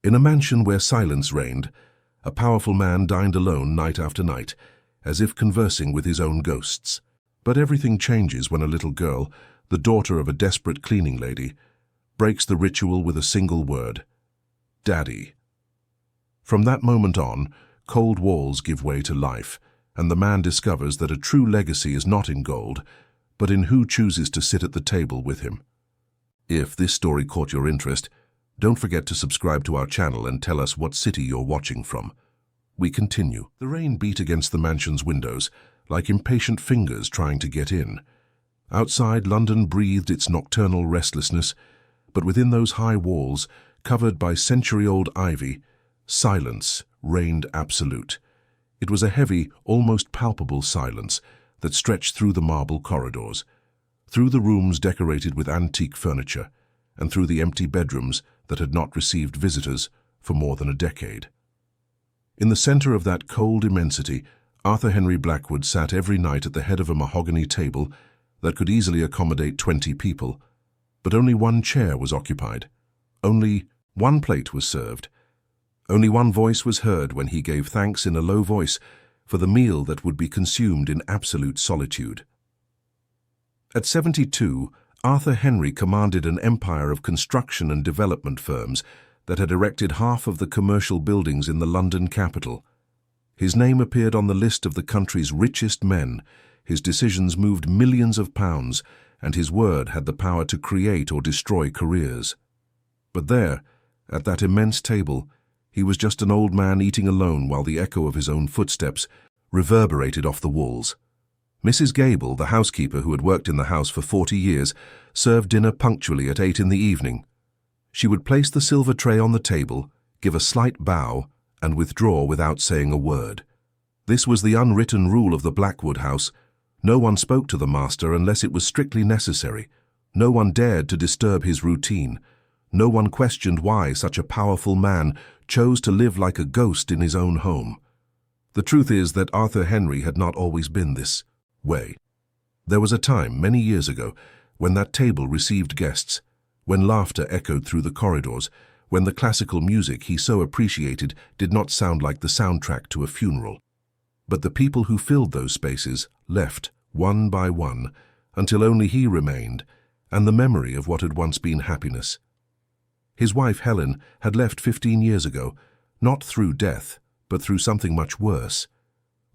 In a mansion where silence reigned, a powerful man dined alone night after night, as if conversing with his own ghosts. But everything changes when a little girl, the daughter of a desperate cleaning lady, breaks the ritual with a single word: Daddy. From that moment on, cold walls give way to life, and the man discovers that a true legacy is not in gold, but in who chooses to sit at the table with him. If this story caught your interest, don't forget to subscribe to our channel and tell us what city you're watching from. We continue. The rain beat against the mansion's windows, like impatient fingers trying to get in. Outside, London breathed its nocturnal restlessness, but within those high walls, covered by century-old ivy, silence reigned absolute. It was a heavy, almost palpable silence that stretched through the marble corridors, through the rooms decorated with antique furniture, and through the empty bedrooms that had not received visitors for more than a decade. In the center of that cold immensity, Arthur Henry Blackwood sat every night at the head of a mahogany table that could easily accommodate 20 people, but only one chair was occupied. Only one plate was served. Only one voice was heard when he gave thanks in a low voice for the meal that would be consumed in absolute solitude. At 72, Arthur Henry commanded an empire of construction and development firms that had erected half of the commercial buildings in the London capital. His name appeared on the list of the country's richest men, his decisions moved millions of pounds, and his word had the power to create or destroy careers. But there, at that immense table, he was just an old man eating alone while the echo of his own footsteps reverberated off the walls. Mrs. Gable, the housekeeper who had worked in the house for 40 years, served dinner punctually at 8 in the evening. She would place the silver tray on the table, give a slight bow, and withdraw without saying a word. This was the unwritten rule of the Blackwood house. No one spoke to the master unless it was strictly necessary. No one dared to disturb his routine. No one questioned why such a powerful man chose to live like a ghost in his own home. The truth is that Arthur Henry had not always been this way. There was a time, many years ago, when that table received guests, when laughter echoed through the corridors, when the classical music he so appreciated did not sound like the soundtrack to a funeral. But the people who filled those spaces left, one by one, until only he remained, and the memory of what had once been happiness. His wife Helen had left 15 years ago, not through death, but through something much worse,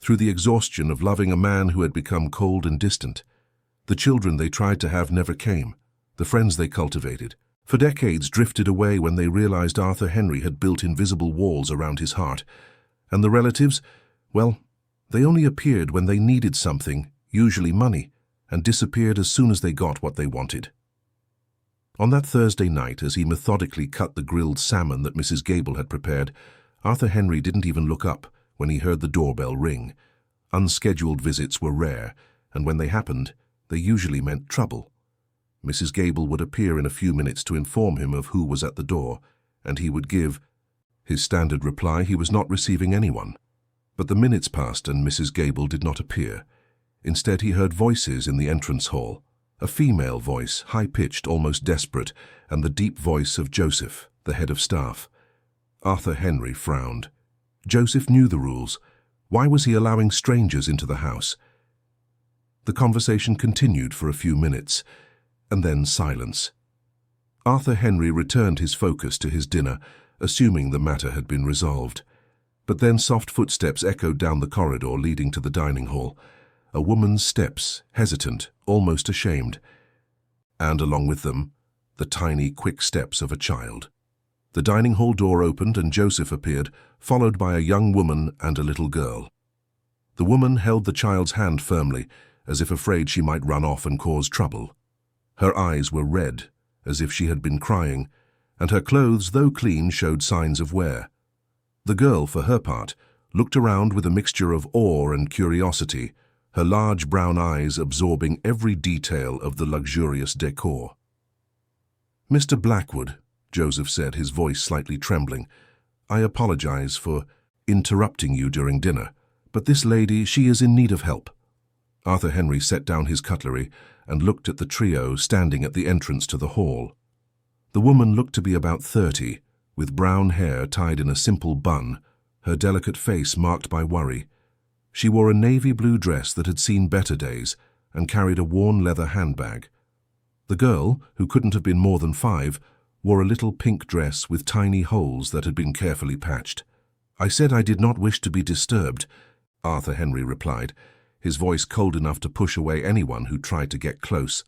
through the exhaustion of loving a man who had become cold and distant. The children they tried to have never came. The friends they cultivated, for decades, drifted away when they realized Arthur Henry had built invisible walls around his heart. And the relatives, well, they only appeared when they needed something, usually money, and disappeared as soon as they got what they wanted. On that Thursday night, as he methodically cut the grilled salmon that Mrs. Gable had prepared, Arthur Henry didn't even look up when he heard the doorbell ring. Unscheduled visits were rare, and when they happened, they usually meant trouble. Mrs. Gable would appear in a few minutes to inform him of who was at the door, and he would give his standard reply he was not receiving anyone. But the minutes passed and Mrs. Gable did not appear. Instead, he heard voices in the entrance hall. A female voice, high-pitched, almost desperate, and the deep voice of Joseph, the head of staff. Arthur Henry frowned. Joseph knew the rules. Why was he allowing strangers into the house? The conversation continued for a few minutes, and then silence. Arthur Henry returned his focus to his dinner, assuming the matter had been resolved. But then soft footsteps echoed down the corridor leading to the dining hall. A woman's steps, hesitant, almost ashamed. And along with them, the tiny, quick steps of a child. The dining hall door opened and Joseph appeared, followed by a young woman and a little girl. The woman held the child's hand firmly, as if afraid she might run off and cause trouble. Her eyes were red, as if she had been crying, and her clothes, though clean, showed signs of wear. The girl, for her part, looked around with a mixture of awe and curiosity, her large brown eyes absorbing every detail of the luxurious decor. "Mr. Blackwood," Joseph said, his voice slightly trembling, "I apologize for interrupting you during dinner, but this lady, she is in need of help." Arthur Henry set down his cutlery and looked at the trio standing at the entrance to the hall. The woman looked to be about 30, with brown hair tied in a simple bun, her delicate face marked by worry. She wore a navy blue dress that had seen better days and carried a worn leather handbag. The girl, who couldn't have been more than 5, wore a little pink dress with tiny holes that had been carefully patched. "I said I did not wish to be disturbed," Arthur Henry replied, his voice cold enough to push away anyone who tried to get close.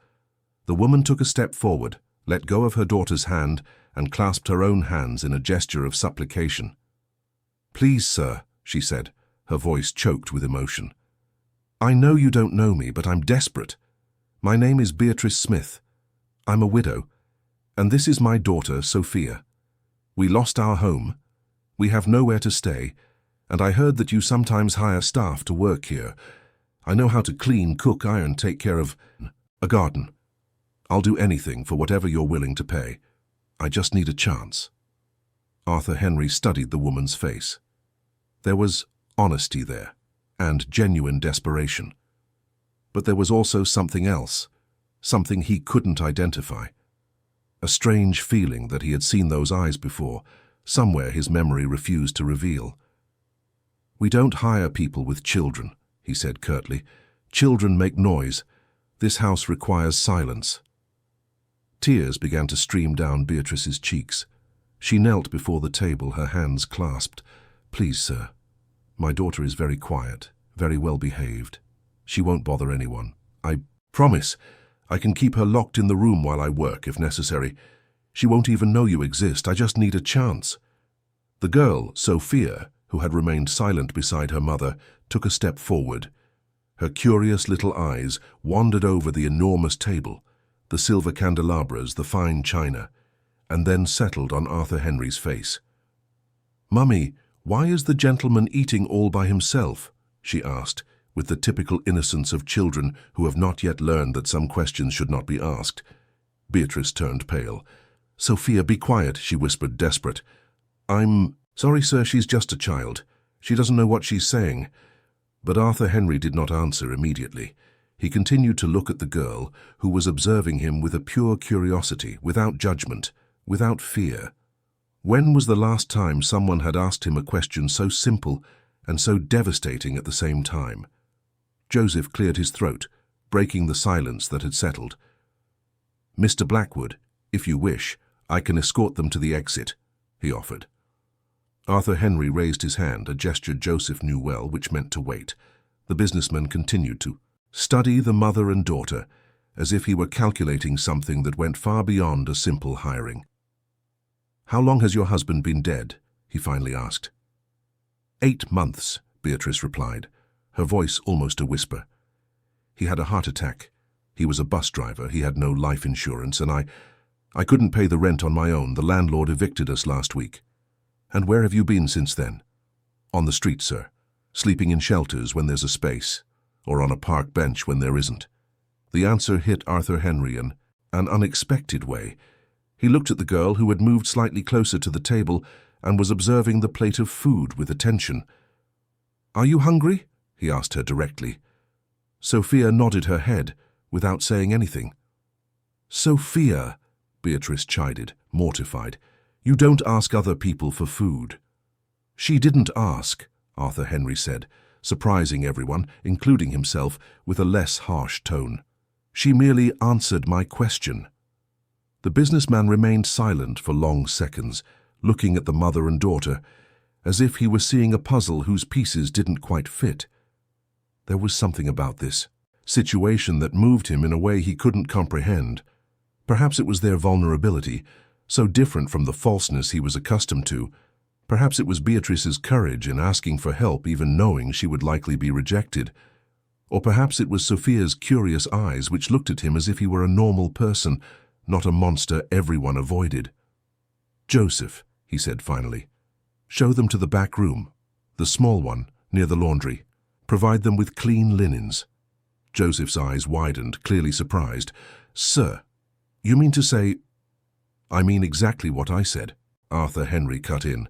The woman took a step forward, let go of her daughter's hand, and clasped her own hands in a gesture of supplication. "Please, sir," she said, her voice choked with emotion. "I know you don't know me, but I'm desperate. My name is Beatrice Smith. I'm a widow, and this is my daughter, Sophia. We lost our home. We have nowhere to stay, and I heard that you sometimes hire staff to work here. I know how to clean, cook, iron, take care of a garden. I'll do anything for whatever you're willing to pay. I just need a chance." Arthur Henry studied the woman's face. There was honesty there, and genuine desperation. But there was also something else, something he couldn't identify. A strange feeling that he had seen those eyes before, somewhere his memory refused to reveal. "We don't hire people with children," he said curtly. "Children make noise. This house requires silence." Tears began to stream down Beatrice's cheeks. She knelt before the table, her hands clasped. "Please, sir. My daughter is very quiet, very well behaved. She won't bother anyone. I promise I can keep her locked in the room while I work, if necessary. She won't even know you exist. I just need a chance." The girl, Sophia, who had remained silent beside her mother, took a step forward. Her curious little eyes wandered over the enormous table, the silver candelabras, the fine china, and then settled on Arthur Henry's face. "Mummy, why is the gentleman eating all by himself?" she asked, with the typical innocence of children who have not yet learned that some questions should not be asked. Beatrice turned pale. "Sophia, be quiet," she whispered, desperate. "I'm sorry, sir, she's just a child. She doesn't know what she's saying." But Arthur Henry did not answer immediately. He continued to look at the girl, who was observing him with a pure curiosity, without judgment, without fear. When was the last time someone had asked him a question so simple and so devastating at the same time? Joseph cleared his throat, breaking the silence that had settled. "Mr. Blackwood, if you wish, I can escort them to the exit," he offered. Arthur Henry raised his hand, a gesture Joseph knew well, which meant to wait. The businessman continued to study the mother and daughter, as if he were calculating something that went far beyond a simple hiring. "How long has your husband been dead?" he finally asked. 8 months, Beatrice replied, her voice almost a whisper. "He had a heart attack. He was a bus driver. He had no life insurance, and I couldn't pay the rent on my own. The landlord evicted us last week." "And where have you been since then?" "On the street, sir. Sleeping in shelters when there's a space, or on a park bench when there isn't." The answer hit Arthur Henry in an unexpected way. He looked at the girl, who had moved slightly closer to the table and was observing the plate of food with attention. "Are you hungry?" he asked her directly. Sophia nodded her head, without saying anything. "Sophia," Beatrice chided, mortified, "you don't ask other people for food." "She didn't ask," Arthur Henry said, surprising everyone, including himself, with a less harsh tone. "She merely answered my question." The businessman remained silent for long seconds, looking at the mother and daughter, as if he were seeing a puzzle whose pieces didn't quite fit. There was something about this situation that moved him in a way he couldn't comprehend. Perhaps it was their vulnerability, so different from the falseness he was accustomed to. Perhaps it was Beatrice's courage in asking for help even knowing she would likely be rejected. Or perhaps it was Sophia's curious eyes which looked at him as if he were a normal person, not a monster everyone avoided. "Joseph," he said finally, "show them to the back room, the small one, near the laundry. Provide them with clean linens." Joseph's eyes widened, clearly surprised. "Sir, you mean to say—" "I mean exactly what I said," Arthur Henry cut in.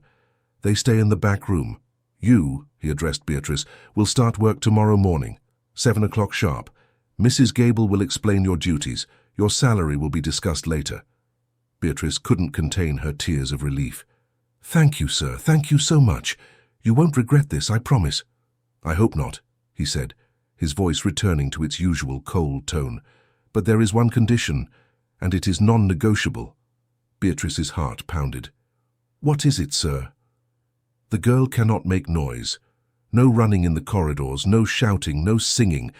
"They stay in the back room. You," he addressed Beatrice, "will start work tomorrow morning, 7 o'clock sharp. Mrs. Gable will explain your duties. Your salary will be discussed later." Beatrice couldn't contain her tears of relief. "Thank you, sir. Thank you so much. You won't regret this, I promise." "I hope not," he said, his voice returning to its usual cold tone. "But there is one condition, and it is non-negotiable." Beatrice's heart pounded. "What is it, sir?" "The girl cannot make noise. No running in the corridors, no shouting, no singing.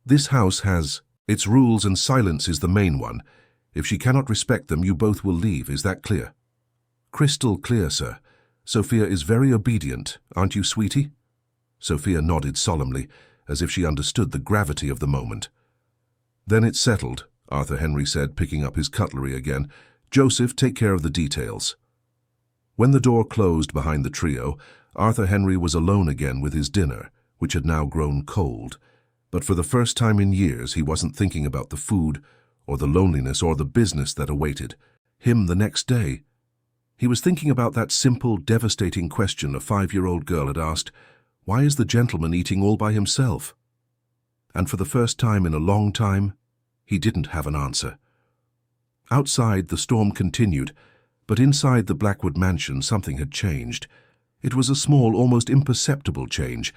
This house has its rules and silence is the main one. If she cannot respect them, you both will leave. Is that clear?" "Crystal clear, sir. Sophia is very obedient, aren't you, sweetie?" Sophia nodded solemnly, as if she understood the gravity of the moment. "Then it's settled," Arthur Henry said, picking up his cutlery again. "Joseph, take care of the details." When the door closed behind the trio, Arthur Henry was alone again with his dinner, which had now grown cold. But for the first time in years, he wasn't thinking about the food, or the loneliness, or the business that awaited him the next day. He was thinking about that simple, devastating question a 5-year-old girl had asked: "Why is the gentleman eating all by himself?" And for the first time in a long time, he didn't have an answer. Outside, the storm continued, but inside the Blackwood mansion something had changed. It was a small, almost imperceptible change,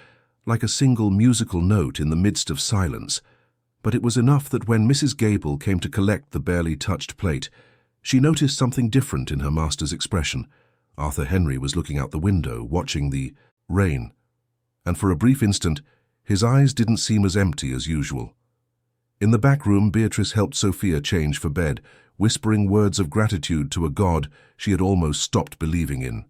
like a single musical note in the midst of silence. But it was enough that when Mrs. Gable came to collect the barely touched plate, she noticed something different in her master's expression. Arthur Henry was looking out the window, watching the rain, and for a brief instant, his eyes didn't seem as empty as usual. In the back room, Beatrice helped Sophia change for bed, whispering words of gratitude to a God she had almost stopped believing in.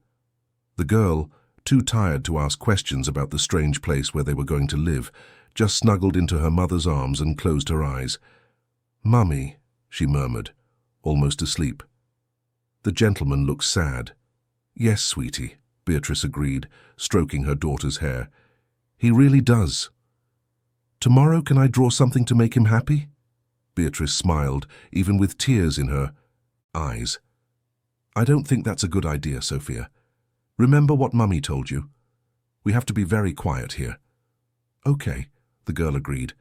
The girl, too tired to ask questions about the strange place where they were going to live, just snuggled into her mother's arms and closed her eyes. "Mummy," she murmured, almost asleep. The gentleman looked sad. "Yes, sweetie," Beatrice agreed, stroking her daughter's hair. "He really does." "Tomorrow can I draw something to make him happy?" Beatrice smiled, even with tears in her eyes. "I don't think that's a good idea, Sophia. Remember what Mummy told you? We have to be very quiet here." "Okay," the girl agreed,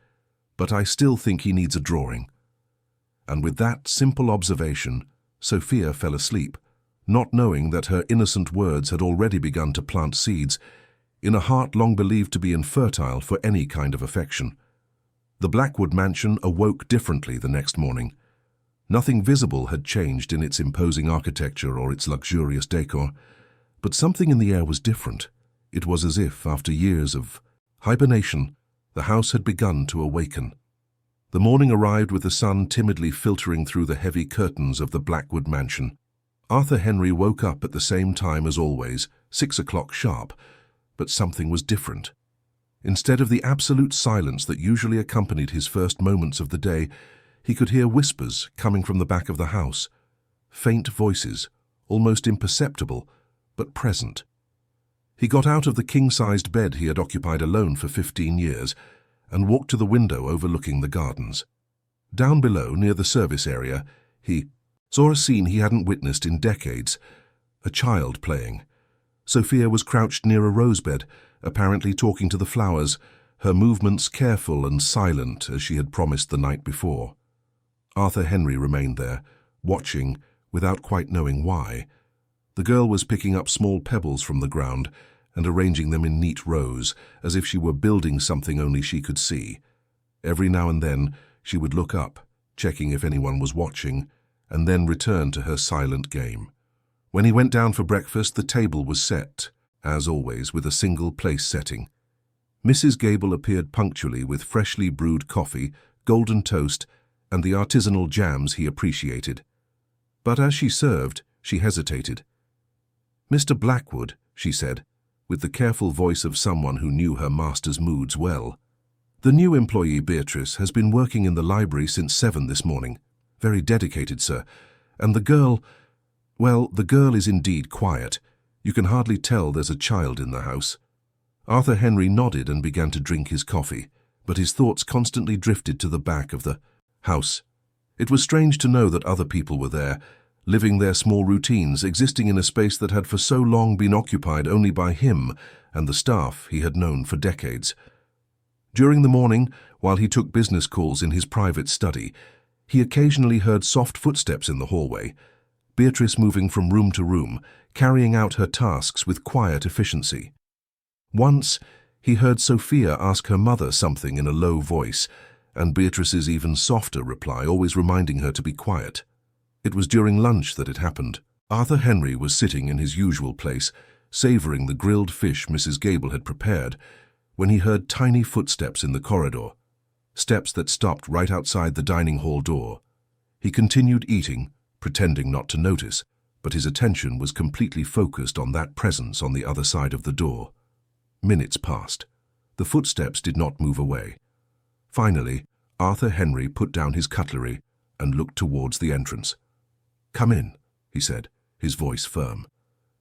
"but I still think he needs a drawing." And with that simple observation, Sophia fell asleep, not knowing that her innocent words had already begun to plant seeds in a heart long believed to be infertile for any kind of affection. The Blackwood mansion awoke differently the next morning. Nothing visible had changed in its imposing architecture or its luxurious decor, but something in the air was different. It was as if, after years of hibernation, the house had begun to awaken. The morning arrived with the sun timidly filtering through the heavy curtains of the Blackwood mansion. Arthur Henry woke up at the same time as always, 6 o'clock sharp, but something was different. Instead of the absolute silence that usually accompanied his first moments of the day, he could hear whispers coming from the back of the house. Faint voices, almost imperceptible, but present. He got out of the king-sized bed he had occupied alone for 15 years and walked to the window overlooking the gardens. Down below, near the service area, he saw a scene he hadn't witnessed in decades: a child playing. Sophia was crouched near a rosebed, apparently talking to the flowers, her movements careful and silent as she had promised the night before. Arthur Henry remained there, watching, without quite knowing why. The girl was picking up small pebbles from the ground and arranging them in neat rows, as if she were building something only she could see. Every now and then she would look up, checking if anyone was watching, and then return to her silent game. When he went down for breakfast, the table was set, as always, with a single place setting. Mrs. Gable appeared punctually with freshly brewed coffee, golden toast, and the artisanal jams he appreciated. But as she served, she hesitated. "Mr. Blackwood," she said, with the careful voice of someone who knew her master's moods well. "The new employee, Beatrice, has been working in the library since 7 this morning. Very dedicated, sir. And the girl, well, the girl is indeed quiet. You can hardly tell there's a child in the house." Arthur Henry nodded and began to drink his coffee, but his thoughts constantly drifted to the back of the house. It was strange to know that other people were there, living their small routines, existing in a space that had for so long been occupied only by him and the staff he had known for decades. During the morning, while he took business calls in his private study, he occasionally heard soft footsteps in the hallway, Beatrice moving from room to room, carrying out her tasks with quiet efficiency. Once, he heard Sophia ask her mother something in a low voice, and Beatrice's even softer reply always reminding her to be quiet. It was during lunch that it happened. Arthur Henry was sitting in his usual place, savouring the grilled fish Mrs. Gable had prepared, when he heard tiny footsteps in the corridor, steps that stopped right outside the dining hall door. He continued eating, pretending not to notice, but his attention was completely focused on that presence on the other side of the door. Minutes passed. The footsteps did not move away. Finally, Arthur Henry put down his cutlery and looked towards the entrance. "Come in," he said, his voice firm.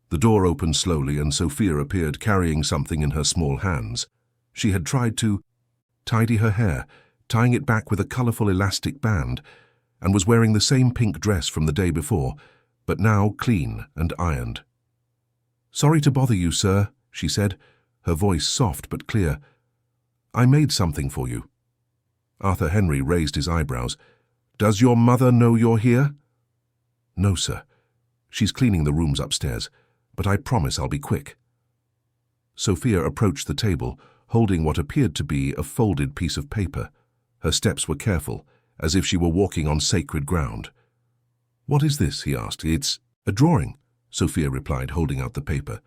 The door opened slowly and Sophia appeared carrying something in her small hands. She had tried to tidy her hair, tying it back with a colourful elastic band, and was wearing the same pink dress from the day before, but now clean and ironed. "Sorry to bother you, sir," she said, her voice soft but clear. "I made something for you." Arthur Henry raised his eyebrows. "Does your mother know you're here?" "No, sir. She's cleaning the rooms upstairs, but I promise I'll be quick." Sophia approached the table, holding what appeared to be a folded piece of paper. Her steps were careful, as if she were walking on sacred ground. "What is this?" he asked. "It's a drawing," Sophia replied, holding out the paper.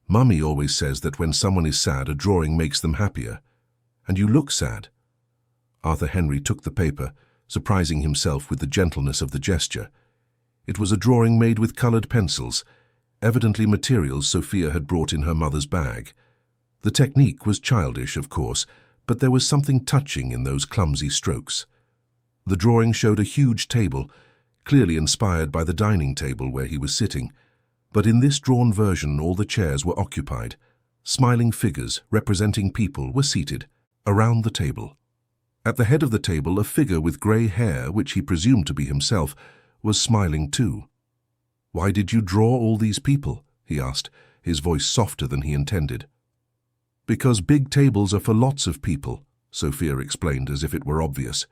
"Mummy always says that when someone is sad, a drawing makes them happier. And you look sad." Arthur Henry took the paper, surprising himself with the gentleness of the gesture. It was a drawing made with coloured pencils, evidently materials Sophia had brought in her mother's bag. The technique was childish, of course, but there was something touching in those clumsy strokes. The drawing showed a huge table, clearly inspired by the dining table where he was sitting, but in this drawn version all the chairs were occupied. Smiling figures representing people were seated around the table. At the head of the table, a figure with grey hair, which he presumed to be himself, was smiling too. "Why did you draw all these people?" he asked, his voice softer than he intended. "Because big tables are for lots of people," Sophia explained as if it were obvious.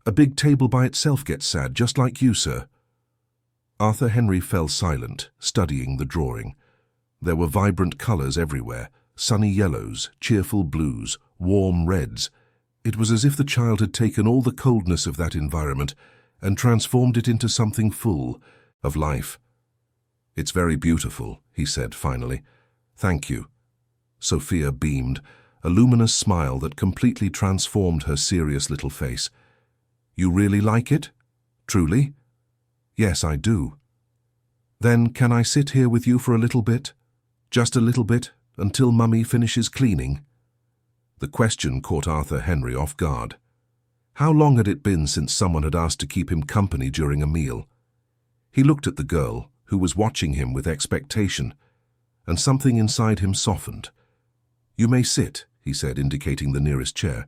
"A big table by itself gets sad, just like you, sir." Arthur Henry fell silent, studying the drawing. There were vibrant colours everywhere, sunny yellows, cheerful blues, warm reds. It was as if the child had taken all the coldness of that environment and transformed it into something full of life. "It's very beautiful," he said finally. "Thank you." Sophia beamed, a luminous smile that completely transformed her serious little face. "You really like it? Truly?" "Yes, I do." "Then can I sit here with you for a little bit? Just a little bit, until Mummy finishes cleaning?" The question caught Arthur Henry off guard. How long had it been since someone had asked to keep him company during a meal? He looked at the girl, who was watching him with expectation, and something inside him softened. "You may sit," he said, indicating the nearest chair.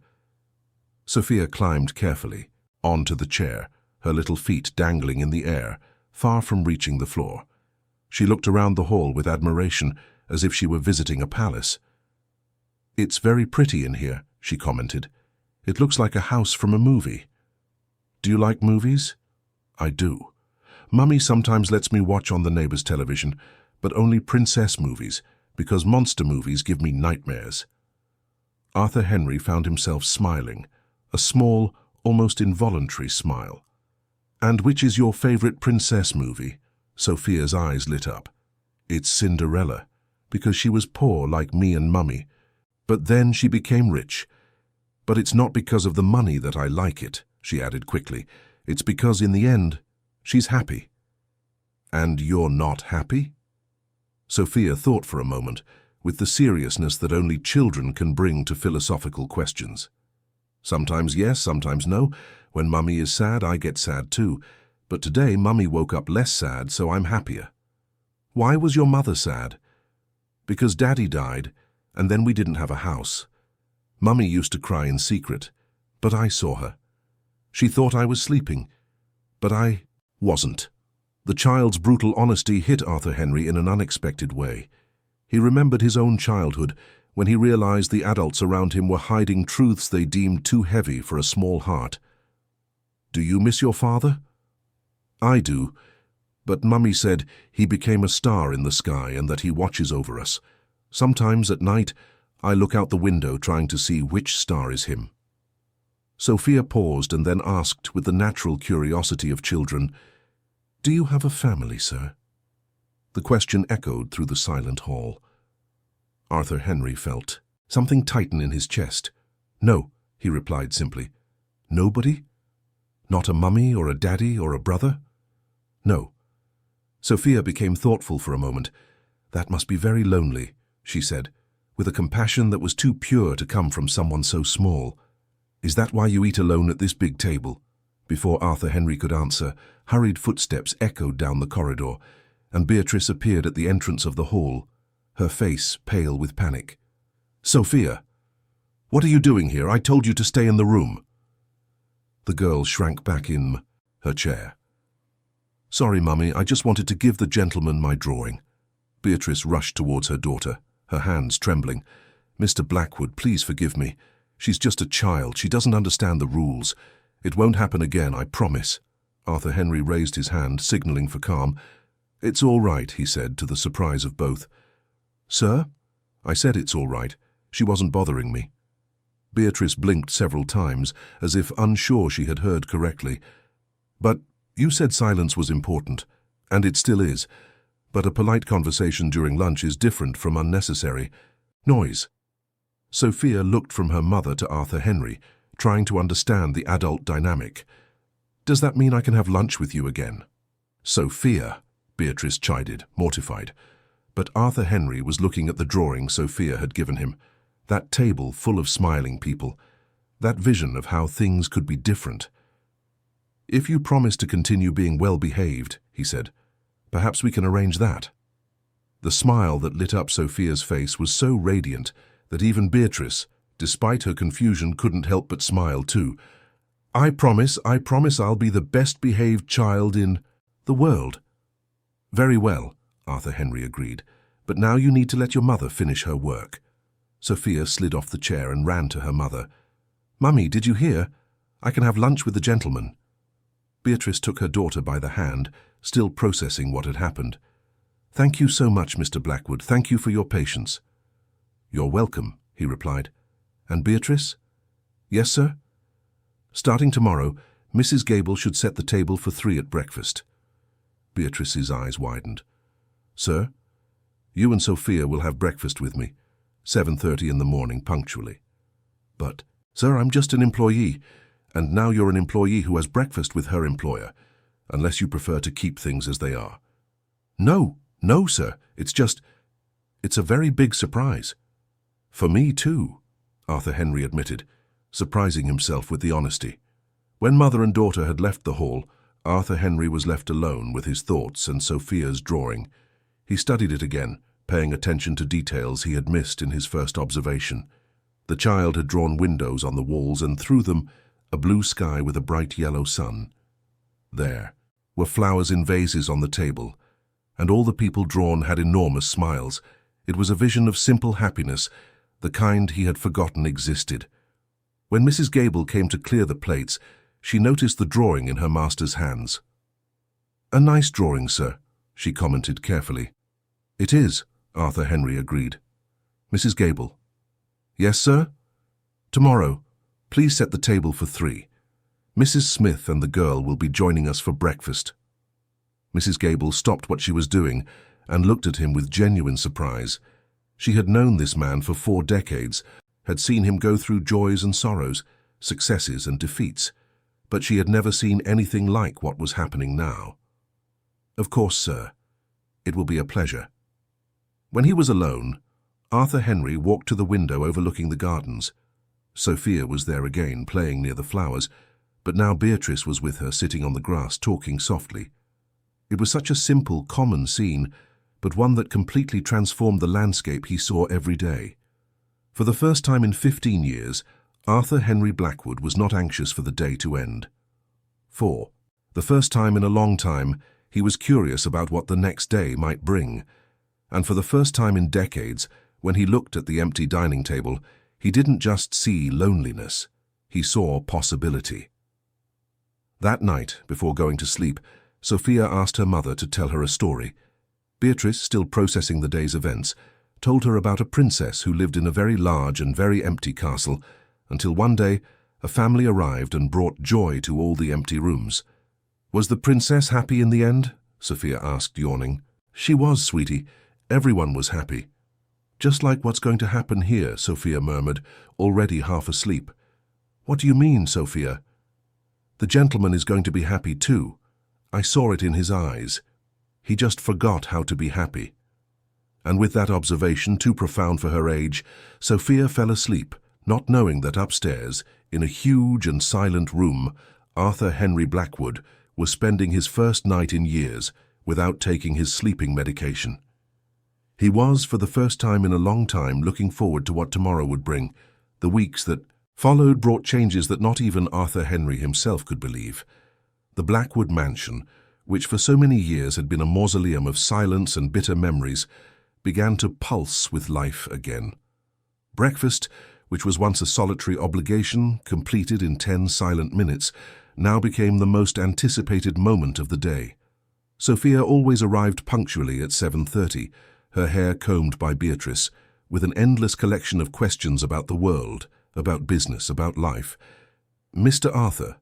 Sophia climbed carefully onto the chair, her little feet dangling in the air, far from reaching the floor. She looked around the hall with admiration, as if she were visiting a palace. "It's very pretty in here," she commented. "It looks like a house from a movie." "Do you like movies?" "I do. Mummy sometimes lets me watch on the neighbor's television, but only princess movies, because monster movies give me nightmares." Arthur Henry found himself smiling, a small, almost involuntary smile. "And which is your favorite princess movie?" Sophia's eyes lit up. "It's Cinderella, because she was poor like me and Mummy, but then she became rich. But it's not because of the money that I like it," she added quickly. "It's because in the end, she's happy." "And you're not happy?" Sophia thought for a moment, with the seriousness that only children can bring to philosophical questions. "Sometimes yes, sometimes no. When Mummy is sad, I get sad too. But today Mummy woke up less sad, so I'm happier." "Why was your mother sad?" "Because Daddy died, and then we didn't have a house. Mummy used to cry in secret, but I saw her. She thought I was sleeping, but I wasn't." The child's brutal honesty hit Arthur Henry in an unexpected way. He remembered his own childhood, when he realized the adults around him were hiding truths they deemed too heavy for a small heart. "Do you miss your father?" "I do, But Mummy said he became a star in the sky and that he watches over us. Sometimes at night, I look out the window trying to see which star is him." Sophia paused and then asked with the natural curiosity of children, "Do you have a family, sir?" The question echoed through the silent hall. Arthur Henry felt something tighten in his chest. "No," he replied simply. "Nobody? Not a mummy or a daddy or a brother?" "No." Sophia became thoughtful for a moment. "That must be very lonely," she said, with a compassion that was too pure to come from someone so small. "Is that why you eat alone at this big table?" Before Arthur Henry could answer, hurried footsteps echoed down the corridor, and Beatrice appeared at the entrance of the hall, her face pale with panic. "Sophia, what are you doing here? I told you to stay in the room." The girl shrank back in her chair. "Sorry, Mummy, I just wanted to give the gentleman my drawing." Beatrice rushed towards her daughter, her hands trembling. "Mr. Blackwood, please forgive me. She's just a child. She doesn't understand the rules. It won't happen again, I promise." Arthur Henry raised his hand, signaling for calm. "It's all right," he said, to the surprise of both. "Sir?" "I said it's all right. She wasn't bothering me." Beatrice blinked several times, as if unsure she had heard correctly. "But you said silence was important, and it still is. But a polite conversation during lunch is different from unnecessary noise." Sophia looked from her mother to Arthur Henry, trying to understand the adult dynamic. "Does that mean I can have lunch with you again?" "Sophia," Beatrice chided, mortified. But Arthur Henry was looking at the drawing Sophia had given him, that table full of smiling people, that vision of how things could be different. "If you promise to continue being well-behaved," he said, "perhaps we can arrange that." The smile that lit up Sophia's face was so radiant that even Beatrice, despite her confusion, couldn't help but smile too. I promise I'll be the best-behaved child in the world." "Very well," Arthur Henry agreed, "but now you need to let your mother finish her work." Sophia slid off the chair and ran to her mother. "Mummy, did you hear? I can have lunch with the gentleman." Beatrice took her daughter by the hand, still processing what had happened. "Thank you so much, Mr. Blackwood. Thank you for your patience." "You're welcome," he replied. "And Beatrice?" "Yes, sir?" "Starting tomorrow, Mrs. Gable should set the table for 3 at breakfast." Beatrice's eyes widened. "Sir, you and Sophia will have breakfast with me, 7:30 in the morning punctually." "But, sir, I'm just an employee, and now you're an employee who has breakfast with her employer, unless you prefer to keep things as they are." "No, sir, it's a very big surprise." "For me, too," Arthur Henry admitted, surprising himself with the honesty. When mother and daughter had left the hall, Arthur Henry was left alone with his thoughts and Sophia's drawing. He studied it again, paying attention to details he had missed in his first observation. The child had drawn windows on the walls and through them a blue sky with a bright yellow sun. There were flowers in vases on the table, and all the people drawn had enormous smiles. It was a vision of simple happiness, the kind he had forgotten existed. When Mrs. Gable came to clear the plates, she noticed the drawing in her master's hands. "A nice drawing, sir," she commented carefully. "It is," Arthur Henry agreed. "Mrs. Gable." "Yes, sir?" "Tomorrow, please set the table for 3. Mrs. Smith and the girl will be joining us for breakfast." Mrs. Gable stopped what she was doing and looked at him with genuine surprise. She had known this man for 4 decades, had seen him go through joys and sorrows, successes and defeats, but she had never seen anything like what was happening now. "Of course, sir. It will be a pleasure." When he was alone, Arthur Henry walked to the window overlooking the gardens. Sophia was there again, playing near the flowers, but now Beatrice was with her, sitting on the grass, talking softly. It was such a simple, common scene, but one that completely transformed the landscape he saw every day. For the first time in 15 years, Arthur Henry Blackwood was not anxious for the day to end. For the first time in a long time, he was curious about what the next day might bring. And for the first time in decades, when he looked at the empty dining table, he didn't just see loneliness, he saw possibility. That night, before going to sleep, Sophia asked her mother to tell her a story. Beatrice, still processing the day's events, told her about a princess who lived in a very large and very empty castle, until one day a family arrived and brought joy to all the empty rooms. "Was the princess happy in the end?" Sophia asked, yawning. "She was, sweetie. Everyone was happy." "Just like what's going to happen here," Sophia murmured, already half asleep. "What do you mean, Sophia?" "The gentleman is going to be happy too. I saw it in his eyes. He just forgot how to be happy." And with that observation, too profound for her age, Sophia fell asleep, not knowing that upstairs, in a huge and silent room, Arthur Henry Blackwood was spending his first night in years without taking his sleeping medication. He was, for the first time in a long time, looking forward to what tomorrow would bring. The weeks that followed brought changes that not even Arthur Henry himself could believe. The Blackwood mansion, which for so many years had been a mausoleum of silence and bitter memories, began to pulse with life again. Breakfast, which was once a solitary obligation, completed in 10 silent minutes, now became the most anticipated moment of the day. Sophia always arrived punctually at 7:30, her hair combed by Beatrice, with an endless collection of questions about the world, about business, about life. Mr. Arthur,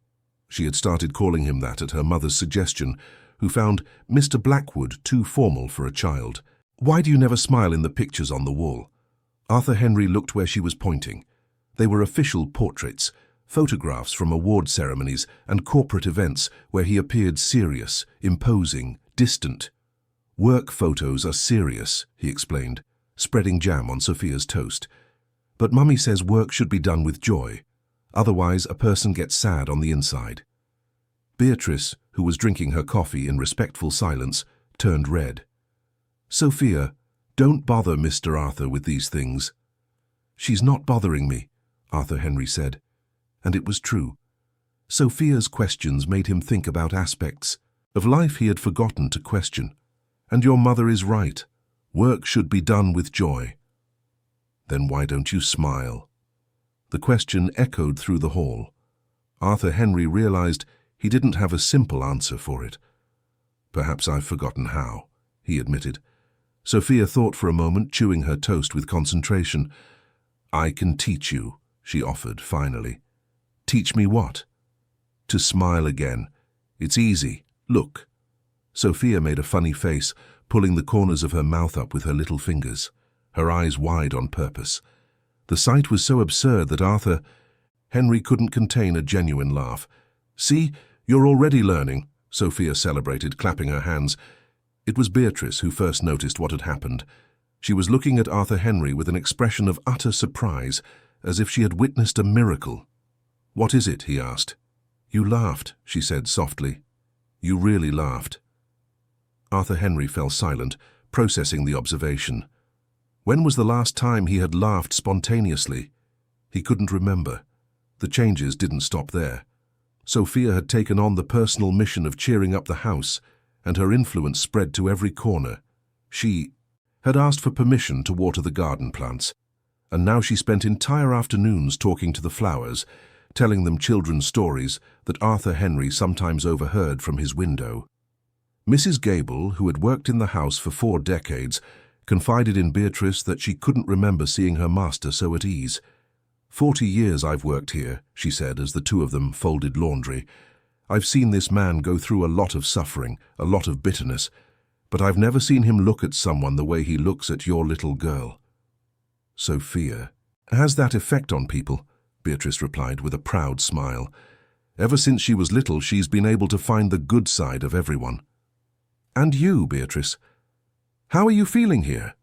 she had started calling him that at her mother's suggestion, who found Mr. Blackwood too formal for a child. "Why do you never smile in the pictures on the wall?" Arthur Henry looked where she was pointing. They were official portraits, photographs from award ceremonies and corporate events where he appeared serious, imposing, distant. "Work photos are serious," he explained, spreading jam on Sophia's toast. "But Mummy says work should be done with joy. Otherwise, a person gets sad on the inside." Beatrice, who was drinking her coffee in respectful silence, turned red. "Sophia, don't bother Mr. Arthur with these things." "She's not bothering me," Arthur Henry said. And it was true. Sophia's questions made him think about aspects of life he had forgotten to question. "And your mother is right. Work should be done with joy." "Then why don't you smile?" The question echoed through the hall. Arthur Henry realized he didn't have a simple answer for it. "Perhaps I've forgotten how," he admitted. Sophia thought for a moment, chewing her toast with concentration. "I can teach you," she offered finally. "Teach me what?" "To smile again. It's easy. Look." Sophia made a funny face, pulling the corners of her mouth up with her little fingers, her eyes wide on purpose. The sight was so absurd that Arthur Henry couldn't contain a genuine laugh. "See, you're already learning," Sophia celebrated, clapping her hands. It was Beatrice who first noticed what had happened. She was looking at Arthur Henry with an expression of utter surprise, as if she had witnessed a miracle. "What is it?" he asked. "You laughed," she said softly. "You really laughed." Arthur Henry fell silent, processing the observation. When was the last time he had laughed spontaneously? He couldn't remember. The changes didn't stop there. Sophia had taken on the personal mission of cheering up the house, and her influence spread to every corner. She had asked for permission to water the garden plants, and now she spent entire afternoons talking to the flowers, telling them children's stories that Arthur Henry sometimes overheard from his window. Mrs. Gable, who had worked in the house for 4 decades, confided in Beatrice that she couldn't remember seeing her master so at ease. 40 years I've worked here," she said as the two of them folded laundry. "I've seen this man go through a lot of suffering, a lot of bitterness, but I've never seen him look at someone the way he looks at your little girl." "Sophia has that effect on people," Beatrice replied with a proud smile. "Ever since she was little, she's been able to find the good side of everyone." "And you, Beatrice? How are you feeling here?"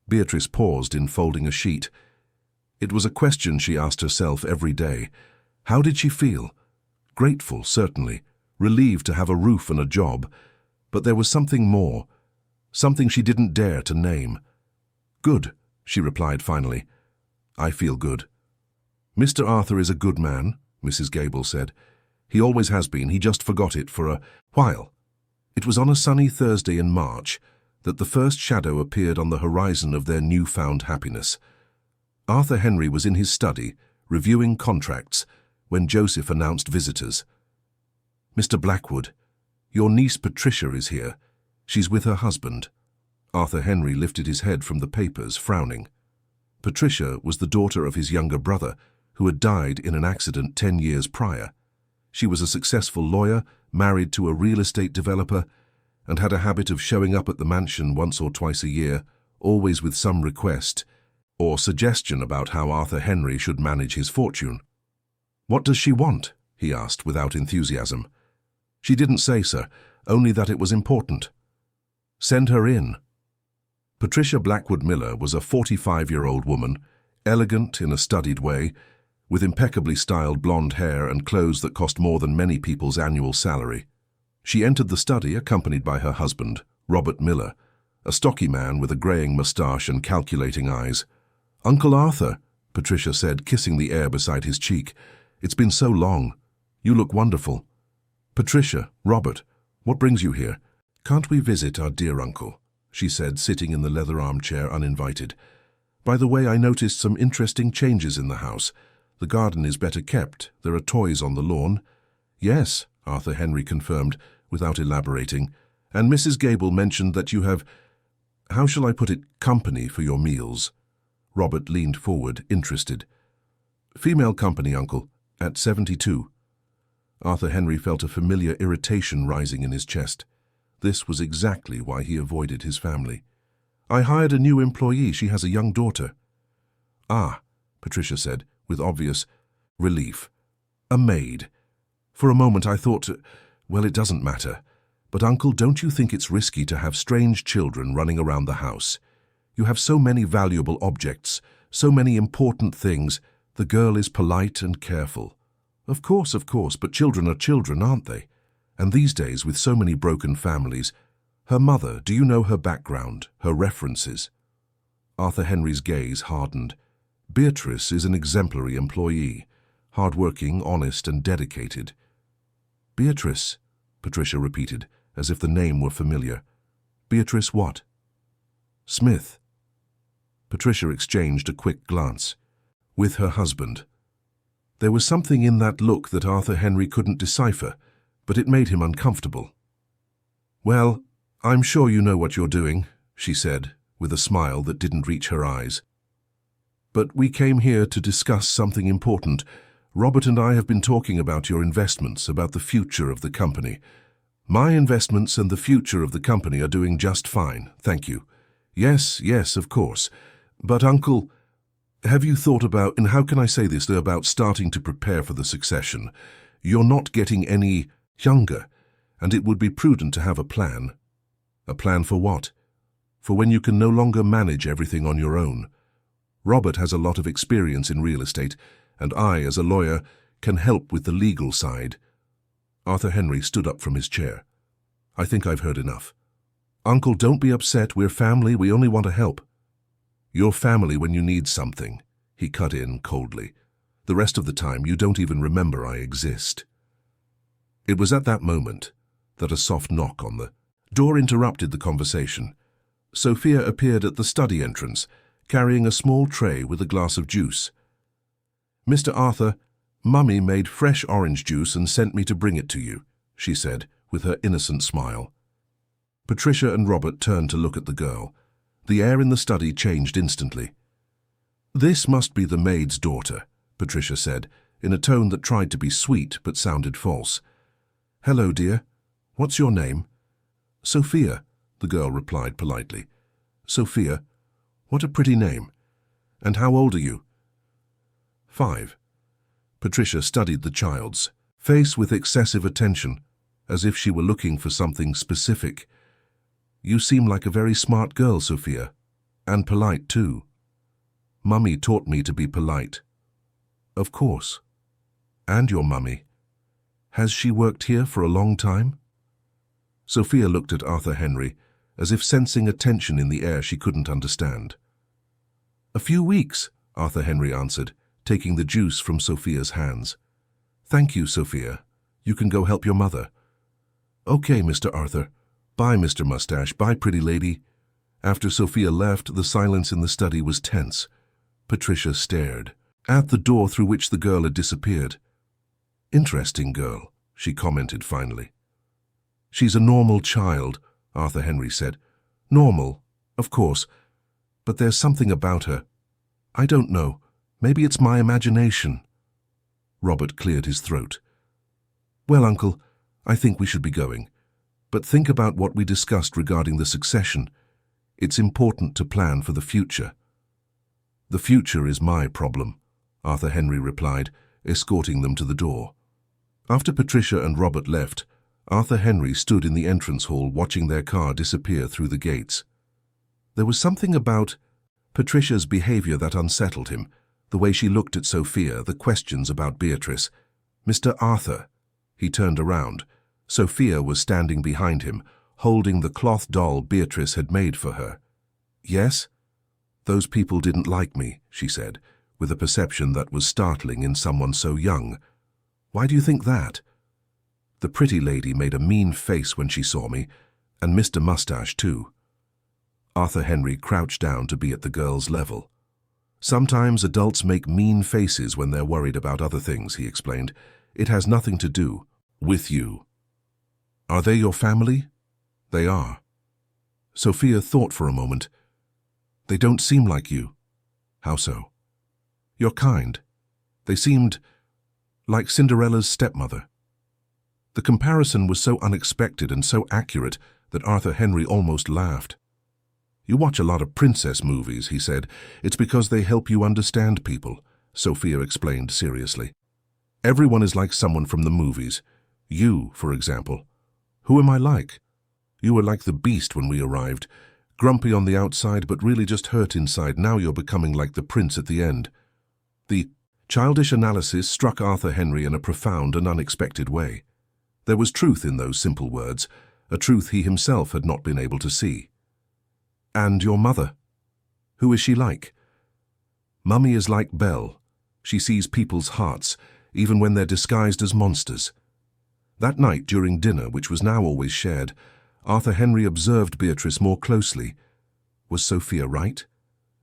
Beatrice paused in folding a sheet. It was a question she asked herself every day. How did she feel? Grateful, certainly, relieved to have a roof and a job, but there was something more, something she didn't dare to name. "Good," she replied finally. "I feel good." "Mr. Arthur is a good man," Mrs. Gable said. "He always has been, he just forgot it for a while." It was on a sunny Thursday in March that the first shadow appeared on the horizon of their newfound happiness. Arthur Henry was in his study, reviewing contracts, when Joseph announced visitors. "Mr. Blackwood, Your niece Patricia is here. She's with her husband." Arthur Henry lifted his head from the papers, frowning. Patricia was the daughter of his younger brother, who had died in an accident 10 years prior. She was a successful lawyer, married to a real estate developer, and had a habit of showing up at the mansion once or twice a year, always with some request or suggestion about how Arthur Henry should manage his fortune. "What does she want?" he asked without enthusiasm. "She didn't say, sir, only that it was important." "Send her in." Patricia Blackwood Miller was a 45-year-old woman, elegant in a studied way, with impeccably styled blonde hair and clothes that cost more than many people's annual salary. She entered the study accompanied by her husband, Robert Miller, a stocky man with a greying moustache and calculating eyes. "Uncle Arthur," Patricia said, kissing the air beside his cheek. "It's been so long. You look wonderful." "Patricia, Robert, what brings you here?" "Can't we visit our dear uncle?" she said, sitting in the leather armchair uninvited. "By the way, I noticed some interesting changes in the house. The garden is better kept. There are toys on the lawn." "Yes," Arthur Henry confirmed, without elaborating. "And Mrs. Gable mentioned that you have, how shall I put it, company for your meals." Robert leaned forward, interested. "Female company, uncle, at 72. Arthur Henry felt a familiar irritation rising in his chest. This was exactly why he avoided his family. "I hired a new employee. She has a young daughter." "Ah," Patricia said, with obvious relief. "A maid. For a moment I thought, well, it doesn't matter. But, uncle, don't you think it's risky to have strange children running around the house? You have so many valuable objects, so many important things. The girl is polite and careful." Of course, but children are children, aren't they? And these days, with so many broken families, her mother, do you know her background, her references?" Arthur Henry's gaze hardened. "Beatrice is an exemplary employee, hard-working, honest, and dedicated." "Beatrice," Patricia repeated, as if the name were familiar. "Beatrice what?" "Smith." Patricia exchanged a quick glance. "With her husband." There was something in that look that Arthur Henry couldn't decipher, but it made him uncomfortable. "Well, I'm sure you know what you're doing," she said, with a smile that didn't reach her eyes. "But we came here to discuss something important. Robert and I have been talking about your investments, about the future of the company. My investments and the future of the company are doing just fine, thank you. Yes, of course. But, uncle, have you thought about, and how can I say this, about starting to prepare for the succession? You're not getting any younger, and it would be prudent to have a plan." "A plan for what?" "For when you can no longer manage everything on your own. Robert has a lot of experience in real estate, and I, as a lawyer, can help with the legal side." Arthur Henry stood up from his chair. "I think I've heard enough." "Uncle, don't be upset. We're family. We only want to help." "You're family when you need something," he cut in coldly. "The rest of the time, you don't even remember I exist." It was at that moment that a soft knock on the door interrupted the conversation. Sophia appeared at the study entrance, carrying a small tray with a glass of juice. "Mr. Arthur, Mummy made fresh orange juice and sent me to bring it to you," she said, with her innocent smile. Patricia and Robert turned to look at the girl. The air in the study changed instantly. "This must be the maid's daughter," Patricia said, in a tone that tried to be sweet but sounded false. "Hello, dear. What's your name?" "Sophia," the girl replied politely. "Sophia, what a pretty name. And how old are you?" 5. Patricia studied the child's face with excessive attention, as if she were looking for something specific. "You seem like a very smart girl, Sophia, and polite too." "Mummy taught me to be polite." "Of course. And your mummy. Has she worked here for a long time?" Sophia looked at Arthur Henry, as if sensing a tension in the air she couldn't understand. "A few weeks," Arthur Henry answered, taking the juice from Sophia's hands. "Thank you, Sophia. You can go help your mother." "Okay, Mr. Arthur. Bye, Mr. Mustache. Bye, pretty lady." After Sophia left, the silence in the study was tense. Patricia stared at the door through which the girl had disappeared. "Interesting girl," she commented finally. She's a normal child, Arthur Henry said. Normal, of course, but there's something about her. I don't know. Maybe it's my imagination. Robert cleared his throat. Well, Uncle, I think we should be going. But think about what we discussed regarding the succession. It's important to plan for the future. The future is my problem, Arthur Henry replied, escorting them to the door. After Patricia and Robert left, Arthur Henry stood in the entrance hall watching their car disappear through the gates. There was something about Patricia's behavior that unsettled him, the way she looked at Sophia, the questions about Beatrice. Mr. Arthur. He turned around. Sophia was standing behind him, holding the cloth doll Beatrice had made for her. Yes? Those people didn't like me, she said, with a perception that was startling in someone so young. Why do you think that? The pretty lady made a mean face when she saw me, and Mr. Mustache too. Arthur Henry crouched down to be at the girl's level. Sometimes adults make mean faces when they're worried about other things, he explained. It has nothing to do with you. Are they your family? They are. Sophia thought for a moment. They don't seem like you. How so? You're kind. They seemed like Cinderella's stepmother. The comparison was so unexpected and so accurate that Arthur Henry almost laughed. You watch a lot of princess movies, he said. It's because they help you understand people, Sophia explained seriously. Everyone is like someone from the movies. You, for example. Who am I like? You were like the beast when we arrived. Grumpy on the outside, but really just hurt inside. Now you're becoming like the prince at the end. The childish analysis struck Arthur Henry in a profound and unexpected way. There was truth in those simple words, a truth he himself had not been able to see. And your mother? Who is she like? Mummy is like Belle. She sees people's hearts, even when they're disguised as monsters. That night during dinner, which was now always shared, Arthur Henry observed Beatrice more closely. Was Sophia right?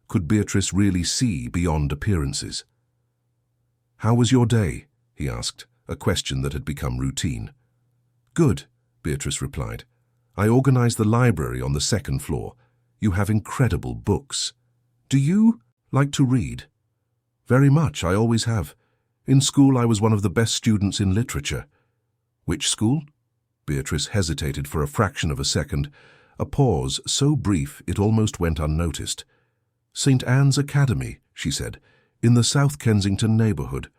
Could Beatrice really see beyond appearances? How was your day? He asked, a question that had become routine. Good, Beatrice replied. I organized the library on the second floor. You have incredible books. Do you like to read? Very much, I always have. In school I was one of the best students in literature. Which school? Beatrice hesitated for a fraction of a second, a pause so brief it almost went unnoticed. St. Anne's Academy, she said, in the South Kensington neighborhood.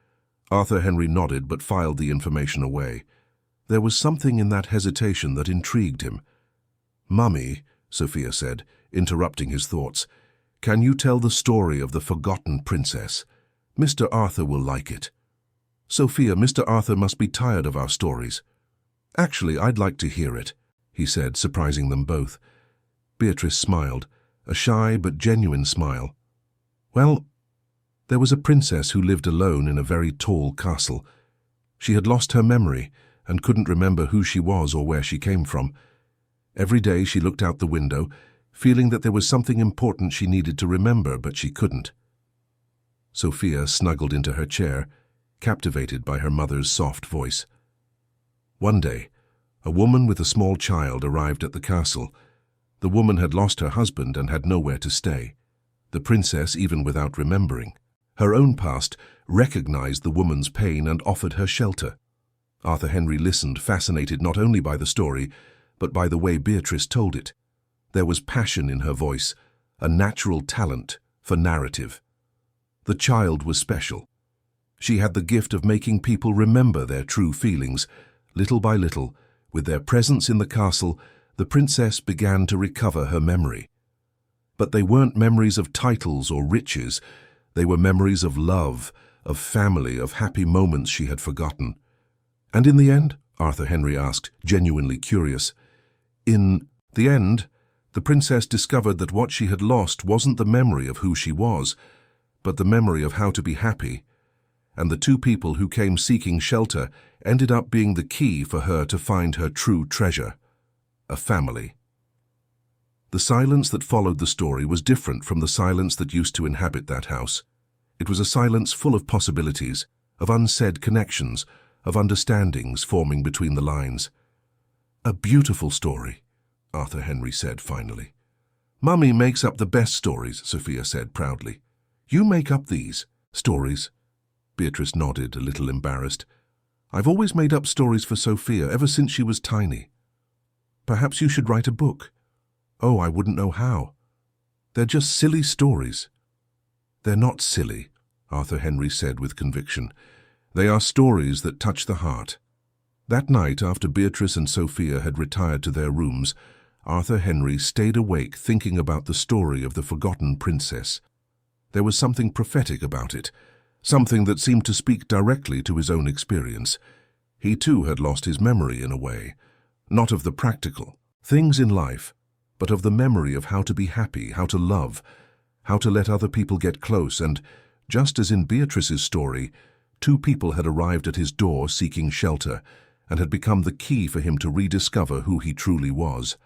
Arthur Henry nodded but filed the information away. There was something in that hesitation that intrigued him. Mummy, Sophia said, interrupting his thoughts, can you tell the story of the forgotten princess? Mr. Arthur will like it. Sophia, Mr. Arthur must be tired of our stories. Actually, I'd like to hear it, he said, surprising them both. Beatrice smiled, a shy but genuine smile. Well, there was a princess who lived alone in a very tall castle. She had lost her memory and couldn't remember who she was or where she came from. Every day she looked out the window, feeling that there was something important she needed to remember, but she couldn't. Sophia snuggled into her chair, captivated by her mother's soft voice. One day, a woman with a small child arrived at the castle. The woman had lost her husband and had nowhere to stay. The princess, even without remembering her own past, recognized the woman's pain and offered her shelter. Arthur Henry listened, fascinated not only by the story, but by the way Beatrice told it. There was passion in her voice, a natural talent for narrative. The child was special. She had the gift of making people remember their true feelings. Little by little, with their presence in the castle, the princess began to recover her memory. But they weren't memories of titles or riches. They were memories of love, of family, of happy moments she had forgotten. And in the end, Arthur Henry asked, genuinely curious. In the end, the princess discovered that what she had lost wasn't the memory of who she was, but the memory of how to be happy. And the two people who came seeking shelter ended up being the key for her to find her true treasure, a family. The silence that followed the story was different from the silence that used to inhabit that house. It was a silence full of possibilities, of unsaid connections, of understandings forming between the lines. A beautiful story, Arthur Henry said finally. Mummy makes up the best stories, Sophia said proudly. You make up these stories? Beatrice nodded, a little embarrassed. I've always made up stories for Sophia ever since she was tiny. Perhaps you should write a book. Oh, I wouldn't know how. They're just silly stories. They're not silly, Arthur Henry said with conviction. They are stories that touch the heart. That night, after Beatrice and Sophia had retired to their rooms, Arthur Henry stayed awake thinking about the story of the forgotten princess. There was something prophetic about it, something that seemed to speak directly to his own experience. He too had lost his memory in a way, not of the practical things in life, but of the memory of how to be happy, how to love, how to let other people get close, and, just as in Beatrice's story, two people had arrived at his door seeking shelter and had become the key for him to rediscover who he truly was.